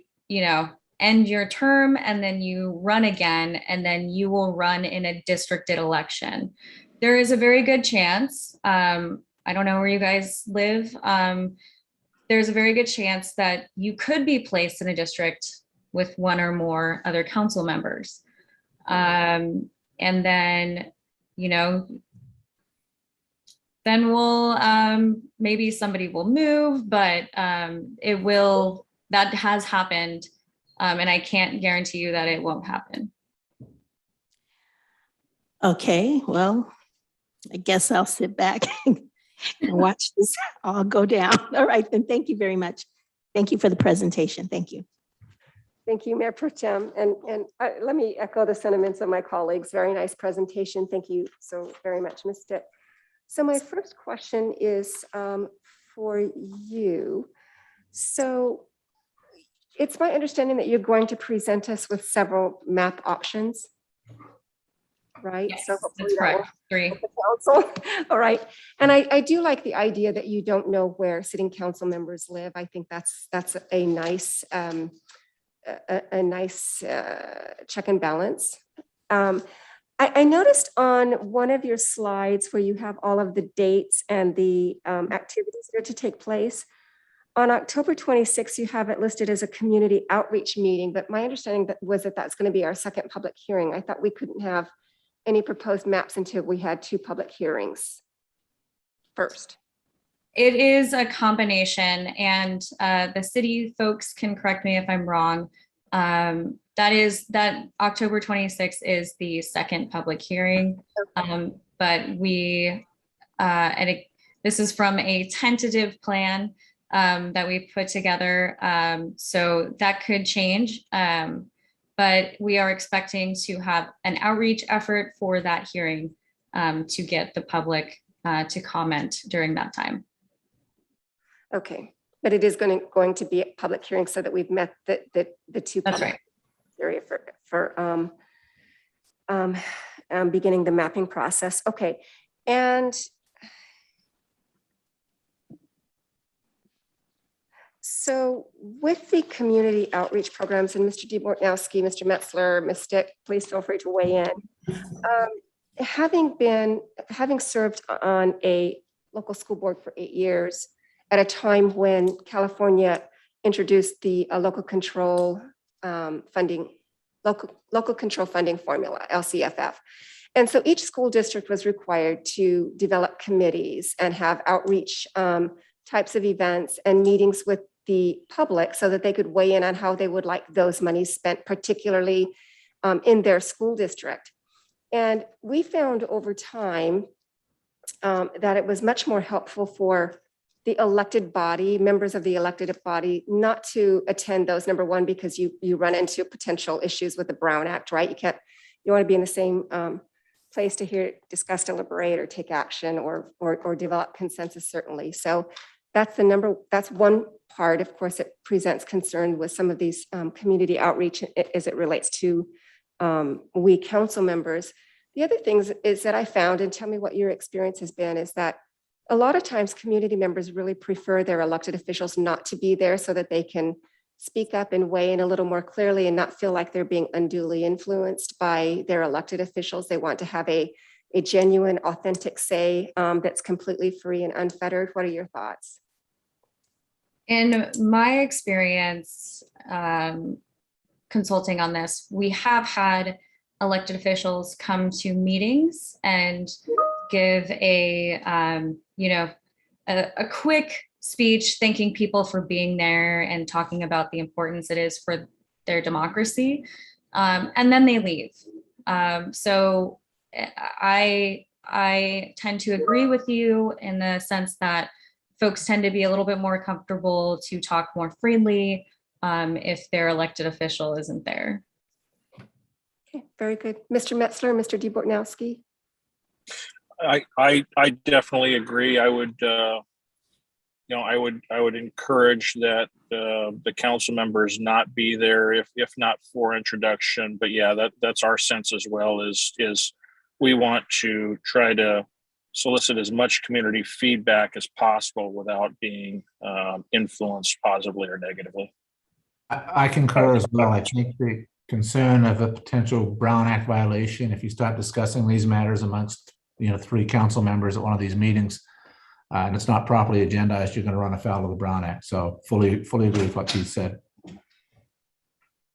end your term and then you run again, and then you will run in a districted election. There is a very good chance, I don't know where you guys live, there's a very good chance that you could be placed in a district with one or more other council members. And then, then we'll, maybe somebody will move, but that has happened. And I can't guarantee you that it won't happen. Okay, well, I guess I'll sit back and watch this all go down. All right, then thank you very much. Thank you for the presentation. Thank you. Thank you, Mayor Pro Tem. And let me echo the sentiments of my colleagues. Very nice presentation. Thank you so very much, Ms. Stitt. So my first question is for you. So it's my understanding that you're going to present us with several map options, right? Yes, so that's correct. 3. Council. All right. And I do like the idea that you don't know where sitting council members live. I think that's a nice check and balance. I noticed on one of your slides where you have all of the dates and the activities that are to take place, On October 26th, you have it listed as a community outreach meeting, but my understanding was that that's going to be our second public hearing. I thought we couldn't have any proposed maps until we had 2 public hearings first. It is a combination, and the city folks can correct me if I'm wrong. That October 26th is the second public hearing, but this is from a tentative plan that we put together, so that could change. But we are expecting to have an outreach effort for that hearing to get the public to comment during that time. Okay, but it is going to be a public hearing so that we've met the 2 That's public right. area for beginning the mapping process. Okay, and so with the community outreach programs, and Mr. DeBortnowski, Mr. Metzler, Ms. Stick, please feel free to weigh in. Having served on a local school board for 8 years at a time when California introduced the local control funding formula, LCFF. And so each school district was required to develop committees and have outreach types of events and meetings with the public so that they could weigh in on how they would like those monies spent, particularly in their school district. And we found over time that it was much more helpful for the elected body, members of the elected body, not to attend those, number one, because you run into potential issues with the Brown Act, right? You want to be in the same place to hear, discuss, deliberate, or take action, or develop consensus, certainly. So that's one part. Of course, it presents concern with some of these community outreach as it relates to we council members. The other things is that I found, and tell me what your experience has been, is that a lot of times community members really prefer their elected officials not to be there so that they can speak up and weigh in a little more clearly and not feel like they're being unduly influenced by their elected officials. They want to have a genuine, authentic say that's completely free and unfettered. What are your thoughts? In my experience consulting on this, we have had elected officials come to meetings and give a quick speech thanking people for being there and talking about the importance it is for their democracy, and then they leave. So I tend to agree with you in the sense that folks tend to be a little bit more comfortable to talk more freely if their elected official isn't there. Okay, very good. Mr. Metzler, Mr. DeBortnowski. I definitely agree. I would encourage that the council members not be there if not for introduction. But yeah, that's our sense as well. Is we want to try to solicit as much community feedback as possible without being influenced positively or negatively. I concur as well. I think the concern of a potential Brown Act violation, if you start discussing these matters amongst 3 council members at one of these meetings, and it's not properly agendized, you're going to run afoul of the Brown Act. So fully agree with what Keith said.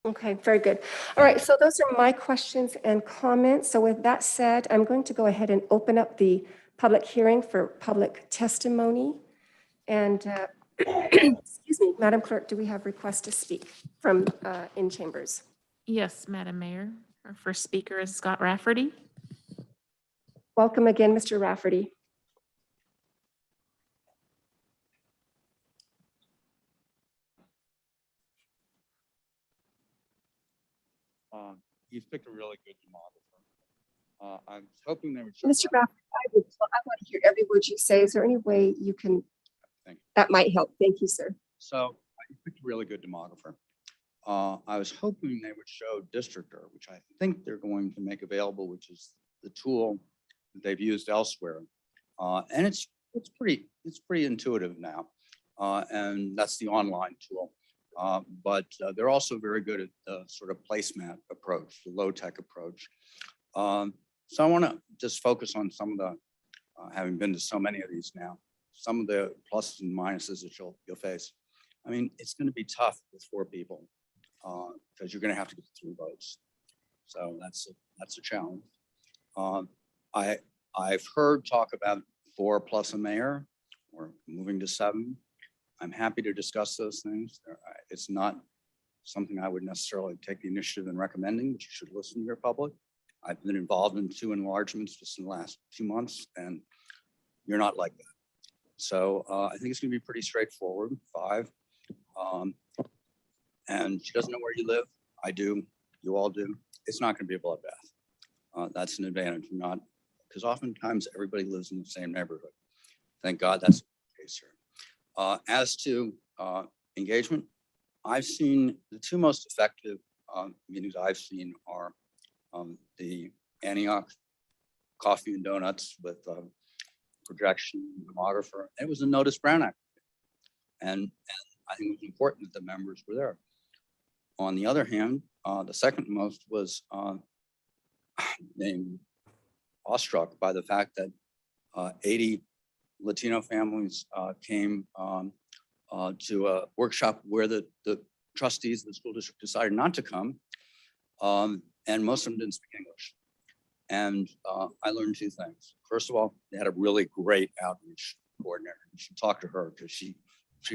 Okay, very good. All right, so those are my questions and comments. So with that said, I'm going to go ahead and open up the public hearing for public testimony. And excuse me, Madam Clerk, do we have requests to speak from in chambers? Yes, Madam Mayor. Our first speaker is Scott Rafferty. Welcome again, Mr. Rafferty. You've picked a really good demographer. I was hoping they would show. Mr. Rafferty, I want to hear every word you say. Is there any way you can, that might help? Thank you, sir. So you picked a really good demographer. I was hoping they would show Districtor, which I think they're going to make available, which is the tool that they've used elsewhere. And it's pretty intuitive now. And that's the online tool. But they're also very good at the sort of placemat approach, the low-tech approach. So I want to just focus on some of the, having been to so many of these now, some of the pluses and minuses that you'll face. I mean, it's going to be tough with 4 people because you're going to have to get 3 votes. So that's a challenge. I've heard talk about 4 plus a mayor or moving to 7. I'm happy to discuss those things. It's not something I would necessarily take the initiative in recommending, but you should listen to your public. I've been involved in 2 enlargements just in the last 2 months, and you're not like that. So I think it's going to be pretty straightforward. 5. And she doesn't know where you live. I do. You all do. It's not going to be a bloodbath. That's an advantage, not because oftentimes everybody lives in the same neighborhood. Thank God that's the case here. As to engagement, I've seen the 2 most effective meetings I've seen are the Antioch Coffee and Donuts with projection, demographer. It was a Notice Brown Act. And I think it was important that the members were there. On the other hand, the second most was named awestruck by the fact that 80 Latino families came to a workshop where the trustees of the school district decided not to come, and most of them didn't speak English. And I learned 2 things. First of all, they had a really great outreach coordinator. You should talk to her because she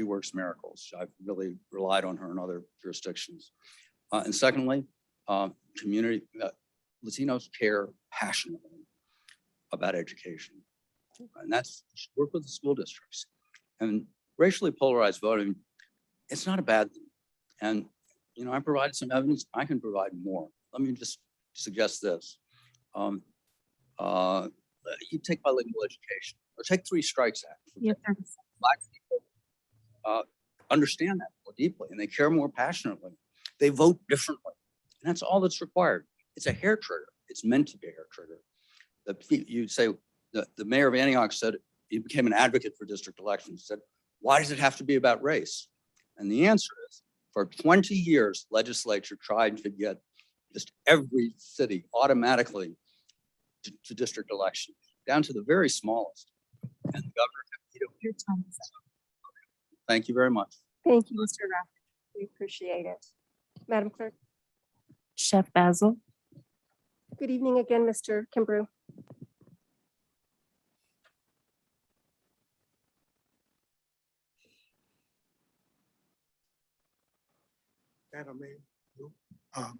works miracles. I've really relied on her in other jurisdictions. And secondly, community Latinos care passionately about education, and that's work with the school districts. And racially polarized voting, it's not a bad thing. And you know, I provided some evidence. I can provide more. Let me just suggest this. You take bilingual education, or take 3 Strikes Act. Yes, sir. Black people understand that more deeply, and they care more passionately. They vote differently, and that's all that's required. It's a hair trigger. It's meant to be a hair trigger. You say the mayor of Antioch said he became an advocate for district elections. Said, why does it have to be about race? And the answer is, for 20 years, legislature tried to get just every city automatically to district elections, down to the very smallest. And the governor, Your time is up. thank you very much. Thank you, Mr. Rath. We appreciate it. Madam Clerk. Chef Basil, Good evening again, Mr. Kimbrough.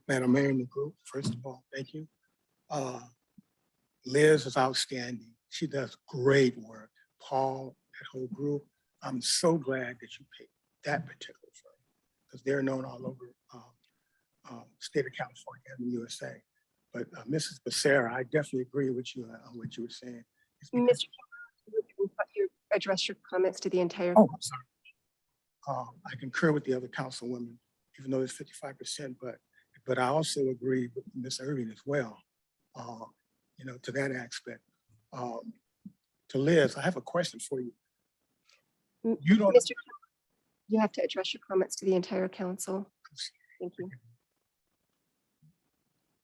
Madam Mayor and the group, first of all, thank you. Liz is outstanding. She does great work. Paul, that whole group, I'm so glad that you picked that particular firm because they're known all over state of California and the USA. But Mrs. Becerra, I definitely agree with you on what you were saying. Mr. Kimbrough, you address your comments to the entire. Oh, I'm sorry. I concur with the other councilwomen, even though it's 55%, but I also agree with Ms. Irving as well, you know, to that aspect. To Liz, I have a question for you. You don't. Mr. Kimbrough, you have to address your comments to the entire council. Thank you.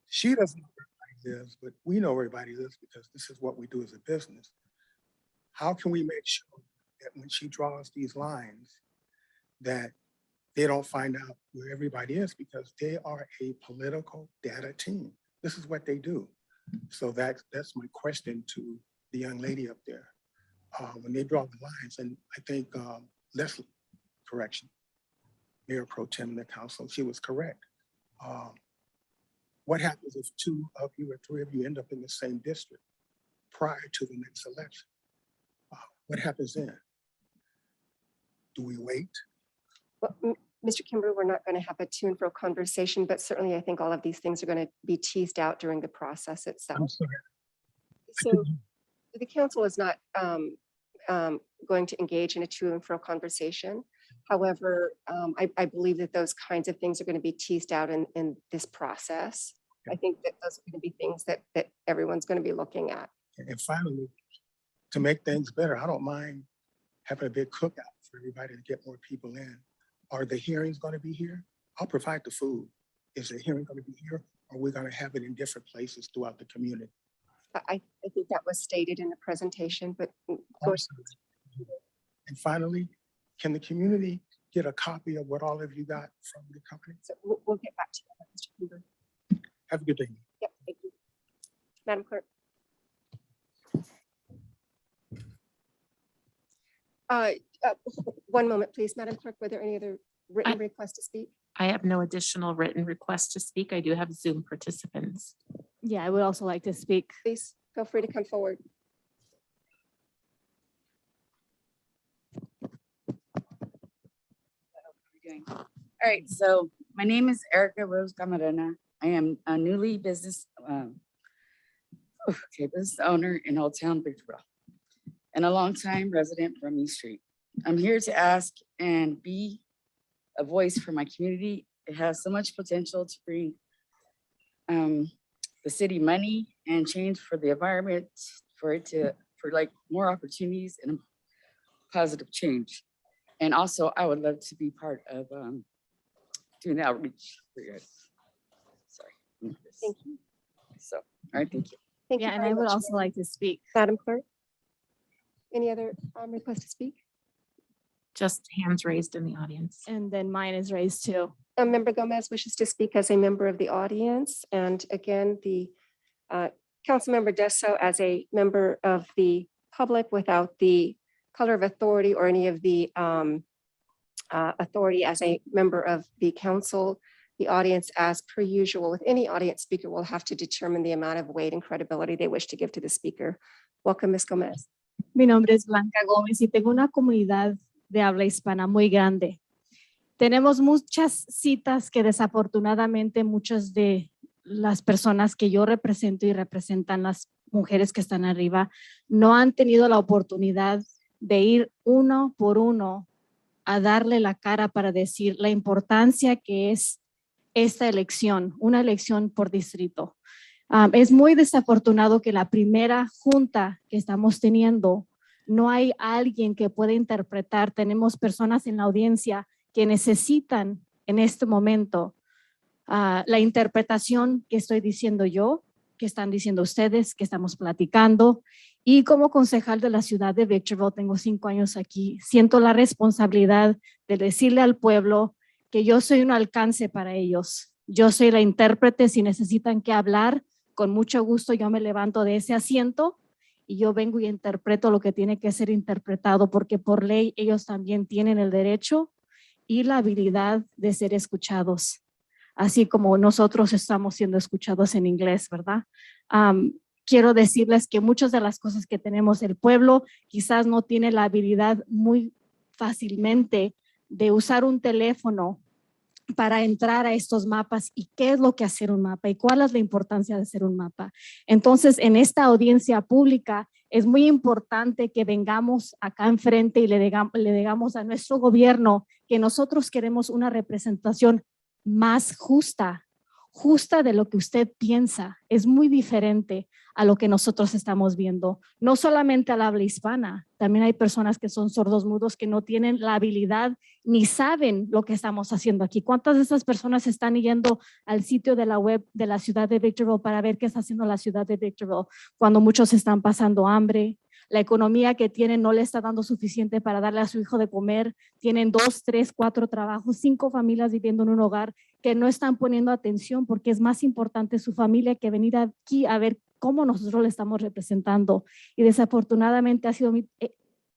She doesn't know where everybody lives, but we know where everybody lives because this is what we do as a business. How can we make sure that when she draws these lines, that they don't find out where everybody is because they are a political data team. This is what they do. So that's my question to the young lady up there. When they draw the lines, and I think Leslie, correction, Mayor Pro Tem in the council, she was correct. What happens if 2 of you or 3 of you end up in the same district prior to the next election? What happens then? Do we wait? Well, Mr. Kimbrough, we're not going to have a to and fro conversation, but certainly I think all of these things are going to be teased out during the process itself. I'm sorry. So the council is not going to engage in a to and fro conversation. However, I believe that those kinds of things are going to be teased out in this process. I think that those are going to be things that everyone's going to be looking at. And finally, to make things better, I don't mind having a big cookout for everybody to get more people in. Are the hearings going to be here? I'll provide the food. Is the hearing going to be here? Or are we going to have it in different places throughout the community? I think that was stated in the presentation, but And finally, can the community get a copy of what all of you got from the company? So we'll get back to you, Mr. Cooper. Have a good day. Yep, thank you. Madam Clerk. Uh, uh, One moment, please. Madam Clerk, were there any other written requests to speak? I have no additional written requests to speak. I do have Zoom participants. Yeah, I would also like to speak. Please feel free to come forward. All right, so my name is Erica Rose Camarena. I am a newly business owner in Old Town Victorville and a longtime resident from East Street. I'm here to ask and be a voice for my community. It has so much potential to bring the city money and change for the environment, for like more opportunities and positive change. And also, I would love to be part of doing outreach for you guys. Sorry. Thank you. So, all right, thank you. Thank you Yeah, and very I would much, also ma'am. like to speak. Madam Clerk. Any other requests to speak? Just hands raised in the audience. And then mine is raised too. Member Gomez wishes to speak as a member of the audience. And again, the Councilmember does so as a member of the public without the color of authority or any of the authority as a member of the council. The audience, as per usual, with any audience speaker, will have to determine the amount of weight and credibility they wish to give to the speaker. Welcome, Ms. Gomez. Mi nombre es Blanca Gómez y tengo una comunidad de habla hispana muy grande. Tenemos muchas citas que desafortunadamente muchas de las personas que yo represento y representan las mujeres que están arriba no han tenido la oportunidad de ir uno por uno a darle la cara para decir la importancia que es esta elección, una elección por distrito. Es muy desafortunado que la primera junta que estamos teniendo no hay alguien que pueda interpretar. Tenemos personas en la audiencia que necesitan en este momento la interpretación que estoy diciendo yo, que están diciendo ustedes, que estamos platicando. Y como concejal de la ciudad de Victorville, tengo 5 años aquí, siento la responsabilidad de decirle al pueblo que yo soy un alcance para ellos. Yo soy la intérprete. Si necesitan que hablar, con mucho gusto yo me levanto de ese asiento y yo vengo y interpreto lo que tiene que ser interpretado, porque por ley ellos también tienen el derecho y la habilidad de ser escuchados, así como nosotros estamos siendo escuchados en inglés, ¿verdad? Quiero decirles que muchas de las cosas que tenemos el pueblo quizás no tiene la habilidad muy fácilmente de usar un teléfono para entrar a estos mapas y qué es lo que hacer un mapa y cuál es la importancia de hacer un mapa. Entonces, en esta audiencia pública es muy importante que vengamos acá enfrente y le digamos a nuestro gobierno que nosotros queremos una representación más justa de lo que usted piensa. Es muy diferente a lo que nosotros estamos viendo. No solamente al habla hispana, también hay personas que son sordos mudos que no tienen la habilidad ni saben lo que estamos haciendo aquí. ¿Cuántas de esas personas están yendo al sitio de la web de la ciudad de Victorville para ver qué está haciendo la ciudad de Victorville cuando muchos están pasando hambre? La economía que tienen no le está dando suficiente para darle a su hijo de comer. Tienen 2, 3, 4 trabajos, 5 familias viviendo en un hogar que no están poniendo atención porque es más importante su familia que venir aquí a ver cómo nosotros le estamos representando. Y desafortunadamente ha sido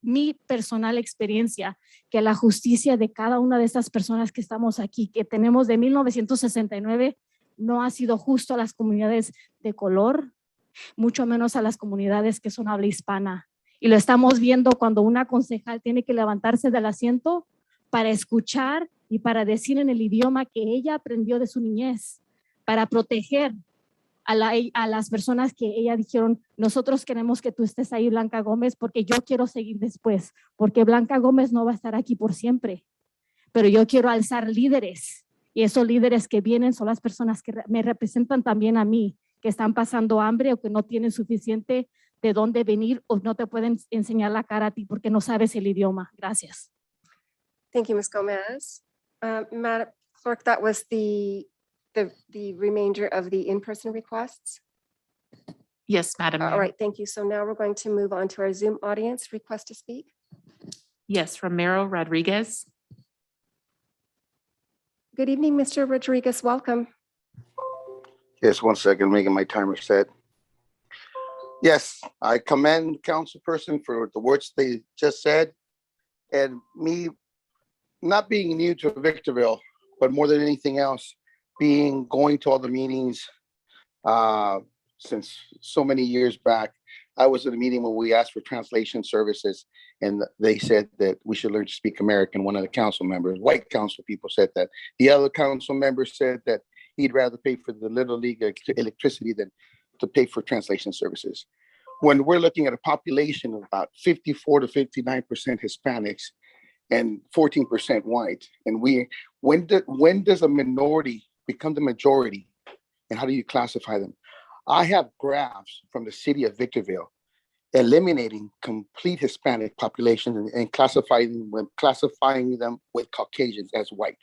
mi personal experiencia que la justicia de cada una de estas personas que estamos aquí, que tenemos de 1969, no ha sido justo a las comunidades de color, mucho menos a las comunidades que son habla hispana. Y lo estamos viendo cuando una concejal tiene que levantarse del asiento para escuchar y para decir en el idioma que ella aprendió de su niñez, para proteger a las personas que ella dijeron, nosotros queremos que tú estés ahí, Blanca Gómez, porque yo quiero seguir después, porque Blanca Gómez no va a estar aquí por siempre, pero yo quiero alzar líderes, y esos líderes que vienen son las personas que me representan también a mí, que están pasando hambre o que no tienen suficiente de dónde venir o no te pueden enseñar la cara a ti porque no sabes el idioma. Gracias. Thank you, Ms. Gomez. Madam Clerk, that was the remainder of the in-person requests. Yes, Madam Mayor. All right, thank you. So now we're going to move on to our Zoom audience request to speak. Yes, Romero Rodriguez. Good evening, Mr. Rodriguez. Welcome. Yes, 1 second, making my timer set. Yes, I commend councilperson for the words they just said. And me not being new to Victorville, but more than anything else, going to all the meetings since so many years back. I was at a meeting when we asked for translation services, and they said that we should learn to speak American. One of the council members, white council people, said that. The other council member said that he'd rather pay for the Little League electricity than to pay for translation services. When we're looking at a population of about 54 to 59% Hispanics and 14% white, and when does a minority become the majority, and how do you classify them? I have graphs from the city of Victorville eliminating complete Hispanic population and classifying them with Caucasians as white.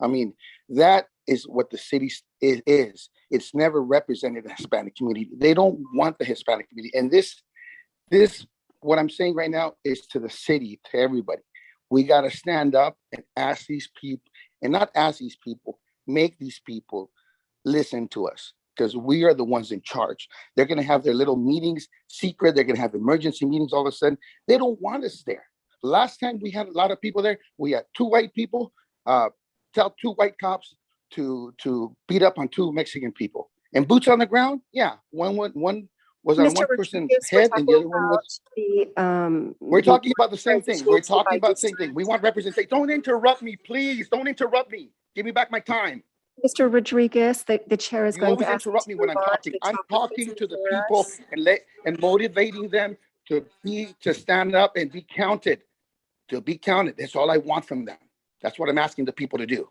I mean, that is what the city is. It's never represented the Hispanic community. They don't want the Hispanic community. And this, what I'm saying right now is to the city, to everybody. We got to stand up and ask these people, and not ask these people, make these people listen to us, because we are the ones in charge. They're going to have their little meetings secret. They're going to have emergency meetings all of a sudden. They don't want us there. Last time we had a lot of people there. We had 2 white people tell 2 white cops to beat up on 2 Mexican people. And boots on the ground, yeah. One was on Mr. one person's Rodriguez, head, and the other one was. We're talking about the same thing. We're talking about the same thing. We want representation. Don't interrupt me, please. Don't interrupt me. Give me back my time. Mr. Rodriguez, the chair is You going always to ask you interrupt to me when I'm move on talking. the I'm topic talking that's to the before people us. and motivating them to stand up and be counted. To be counted. That's all I want from them. That's what I'm asking the people to do.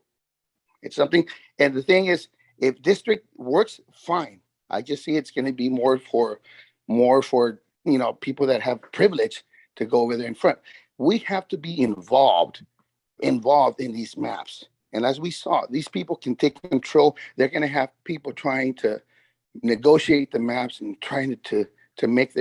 It's something, and the thing is, if district works, fine. I just see it's going to be more for people that have privilege to go over there in front. We have to be involved in these maps. And as we saw, these people can take control. They're going to have people trying to negotiate the maps and trying to make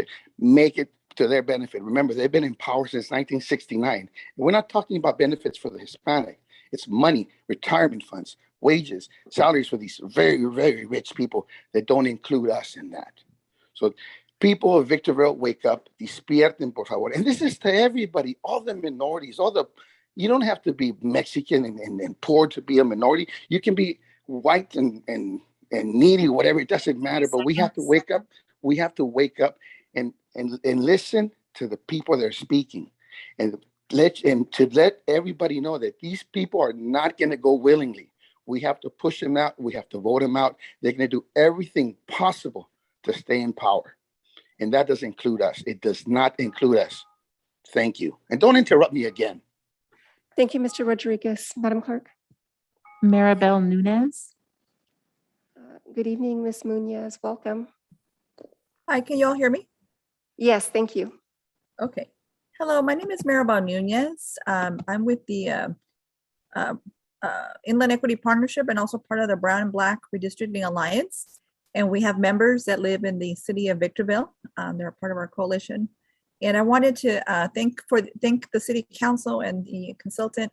it to their benefit. Remember, they've been in power since 1969. And we're not talking about benefits for the Hispanic. It's money, retirement funds, wages, salaries for these very, very rich people that don't include us in that. So people of Victorville, wake up, despierten, por favor. And this is to everybody, all the minorities, you don't have to be Mexican and poor to be a minority. You can be white and needy, whatever, it doesn't matter. But we have to wake up. We have to wake up and listen to the people that are speaking, and to let everybody know that these people are not going to go willingly. We have to push them out. We have to vote them out. They're going to do everything possible to stay in power. And that does include us. It does not include us. Thank you. And don't interrupt me again. Thank you, Mr. Rodriguez. Madam Clerk. Maribel Nunez. Good evening, Ms. Munoz. Welcome. Hi, can you all hear me? Yes, thank you. Okay. Hello, my name is Maribel Nunez. I'm with the Inland Equity Partnership and also part of the Brown and Black Redistricting Alliance. And we have members that live in the city of Victorville. They're part of our coalition. And I wanted to thank the city council and the consultant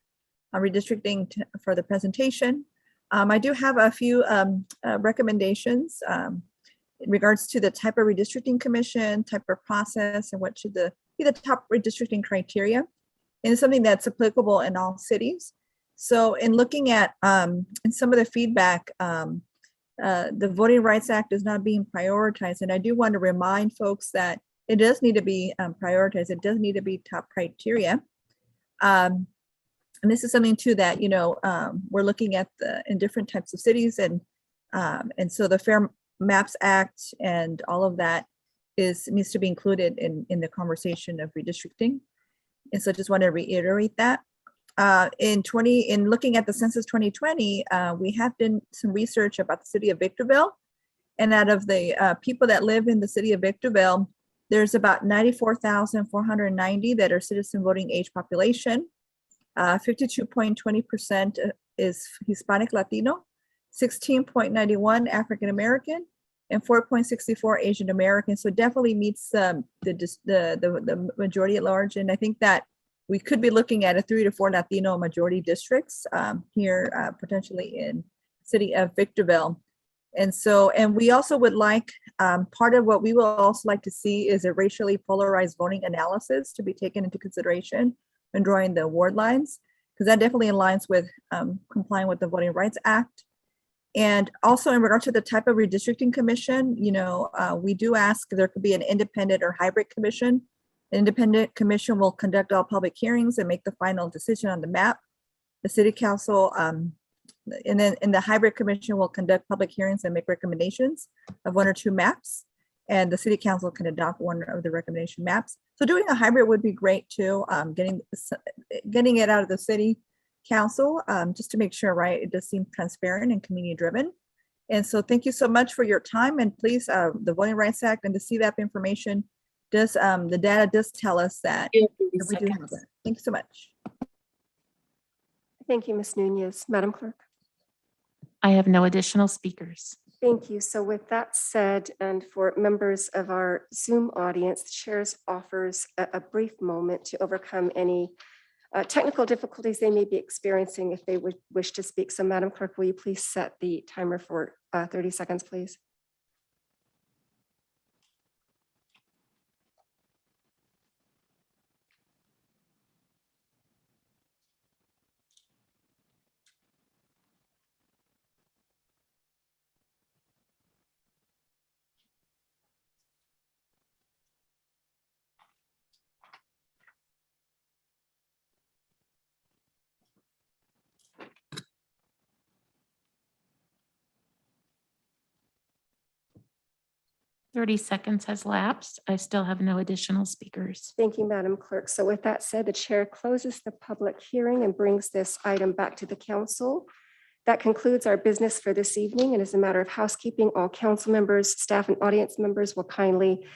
on redistricting for the presentation. I do have a few recommendations in regards to the type of redistricting commission, type of process, and what should be the top redistricting criteria. And it's something that's applicable in all cities. So in looking at in some of the feedback, the Voting Rights Act is not being prioritized. And I do want to remind folks that it does need to be prioritized. It does need to be top criteria. And this is something too that, we're looking at in different types of cities. And so the Fair Maps Act and all of that needs to be included in the conversation of redistricting. And so I just want to reiterate that. In looking at the Census 2020, we have done some research about the city of Victorville. And out of the people that live in the city of Victorville, there's about 94,490 that are citizen voting age population. 52.20% is Hispanic Latino, 16.91 African American, and 4.64 Asian American. So it definitely meets the majority at large. And I think that we could be looking at a 3 to 4 Latino majority districts here potentially in city of Victorville. And so, and we also would like, part of what we will also like to see is a racially polarized voting analysis to be taken into consideration when drawing the ward lines, because that definitely aligns with complying with the Voting Rights Act. And also in regard to the type of redistricting commission, we do ask if there could be an independent or hybrid commission. An independent commission will conduct all public hearings and make the final decision on the map. The city council, and then in the hybrid commission will conduct public hearings and make recommendations of 1 or 2 maps. And the city council can adopt one of the recommendation maps. So doing a hybrid would be great too, getting it out of the city council, just to make sure, right, it does seem transparent and community driven. And so thank you so much for your time, and please, the Voting Rights Act and the CVAP information does, the data does tell us that we do have that. Thank you so much. Thank you, Ms. Nunez. Madam Clerk. I have no additional speakers. Thank you. So with that said, and for members of our Zoom audience, the chair offers a brief moment to overcome any technical difficulties they may be experiencing if they would wish to speak. So Madam Clerk, will you please set the timer for 30 seconds, please? Thirty seconds has lapsed. I still have no additional speakers. Thank you, Madam Clerk. So with that said, the chair closes the public hearing and brings this item back to the council. That concludes our business for this evening. And as a matter of housekeeping, all council members, staff, and audience members will kindly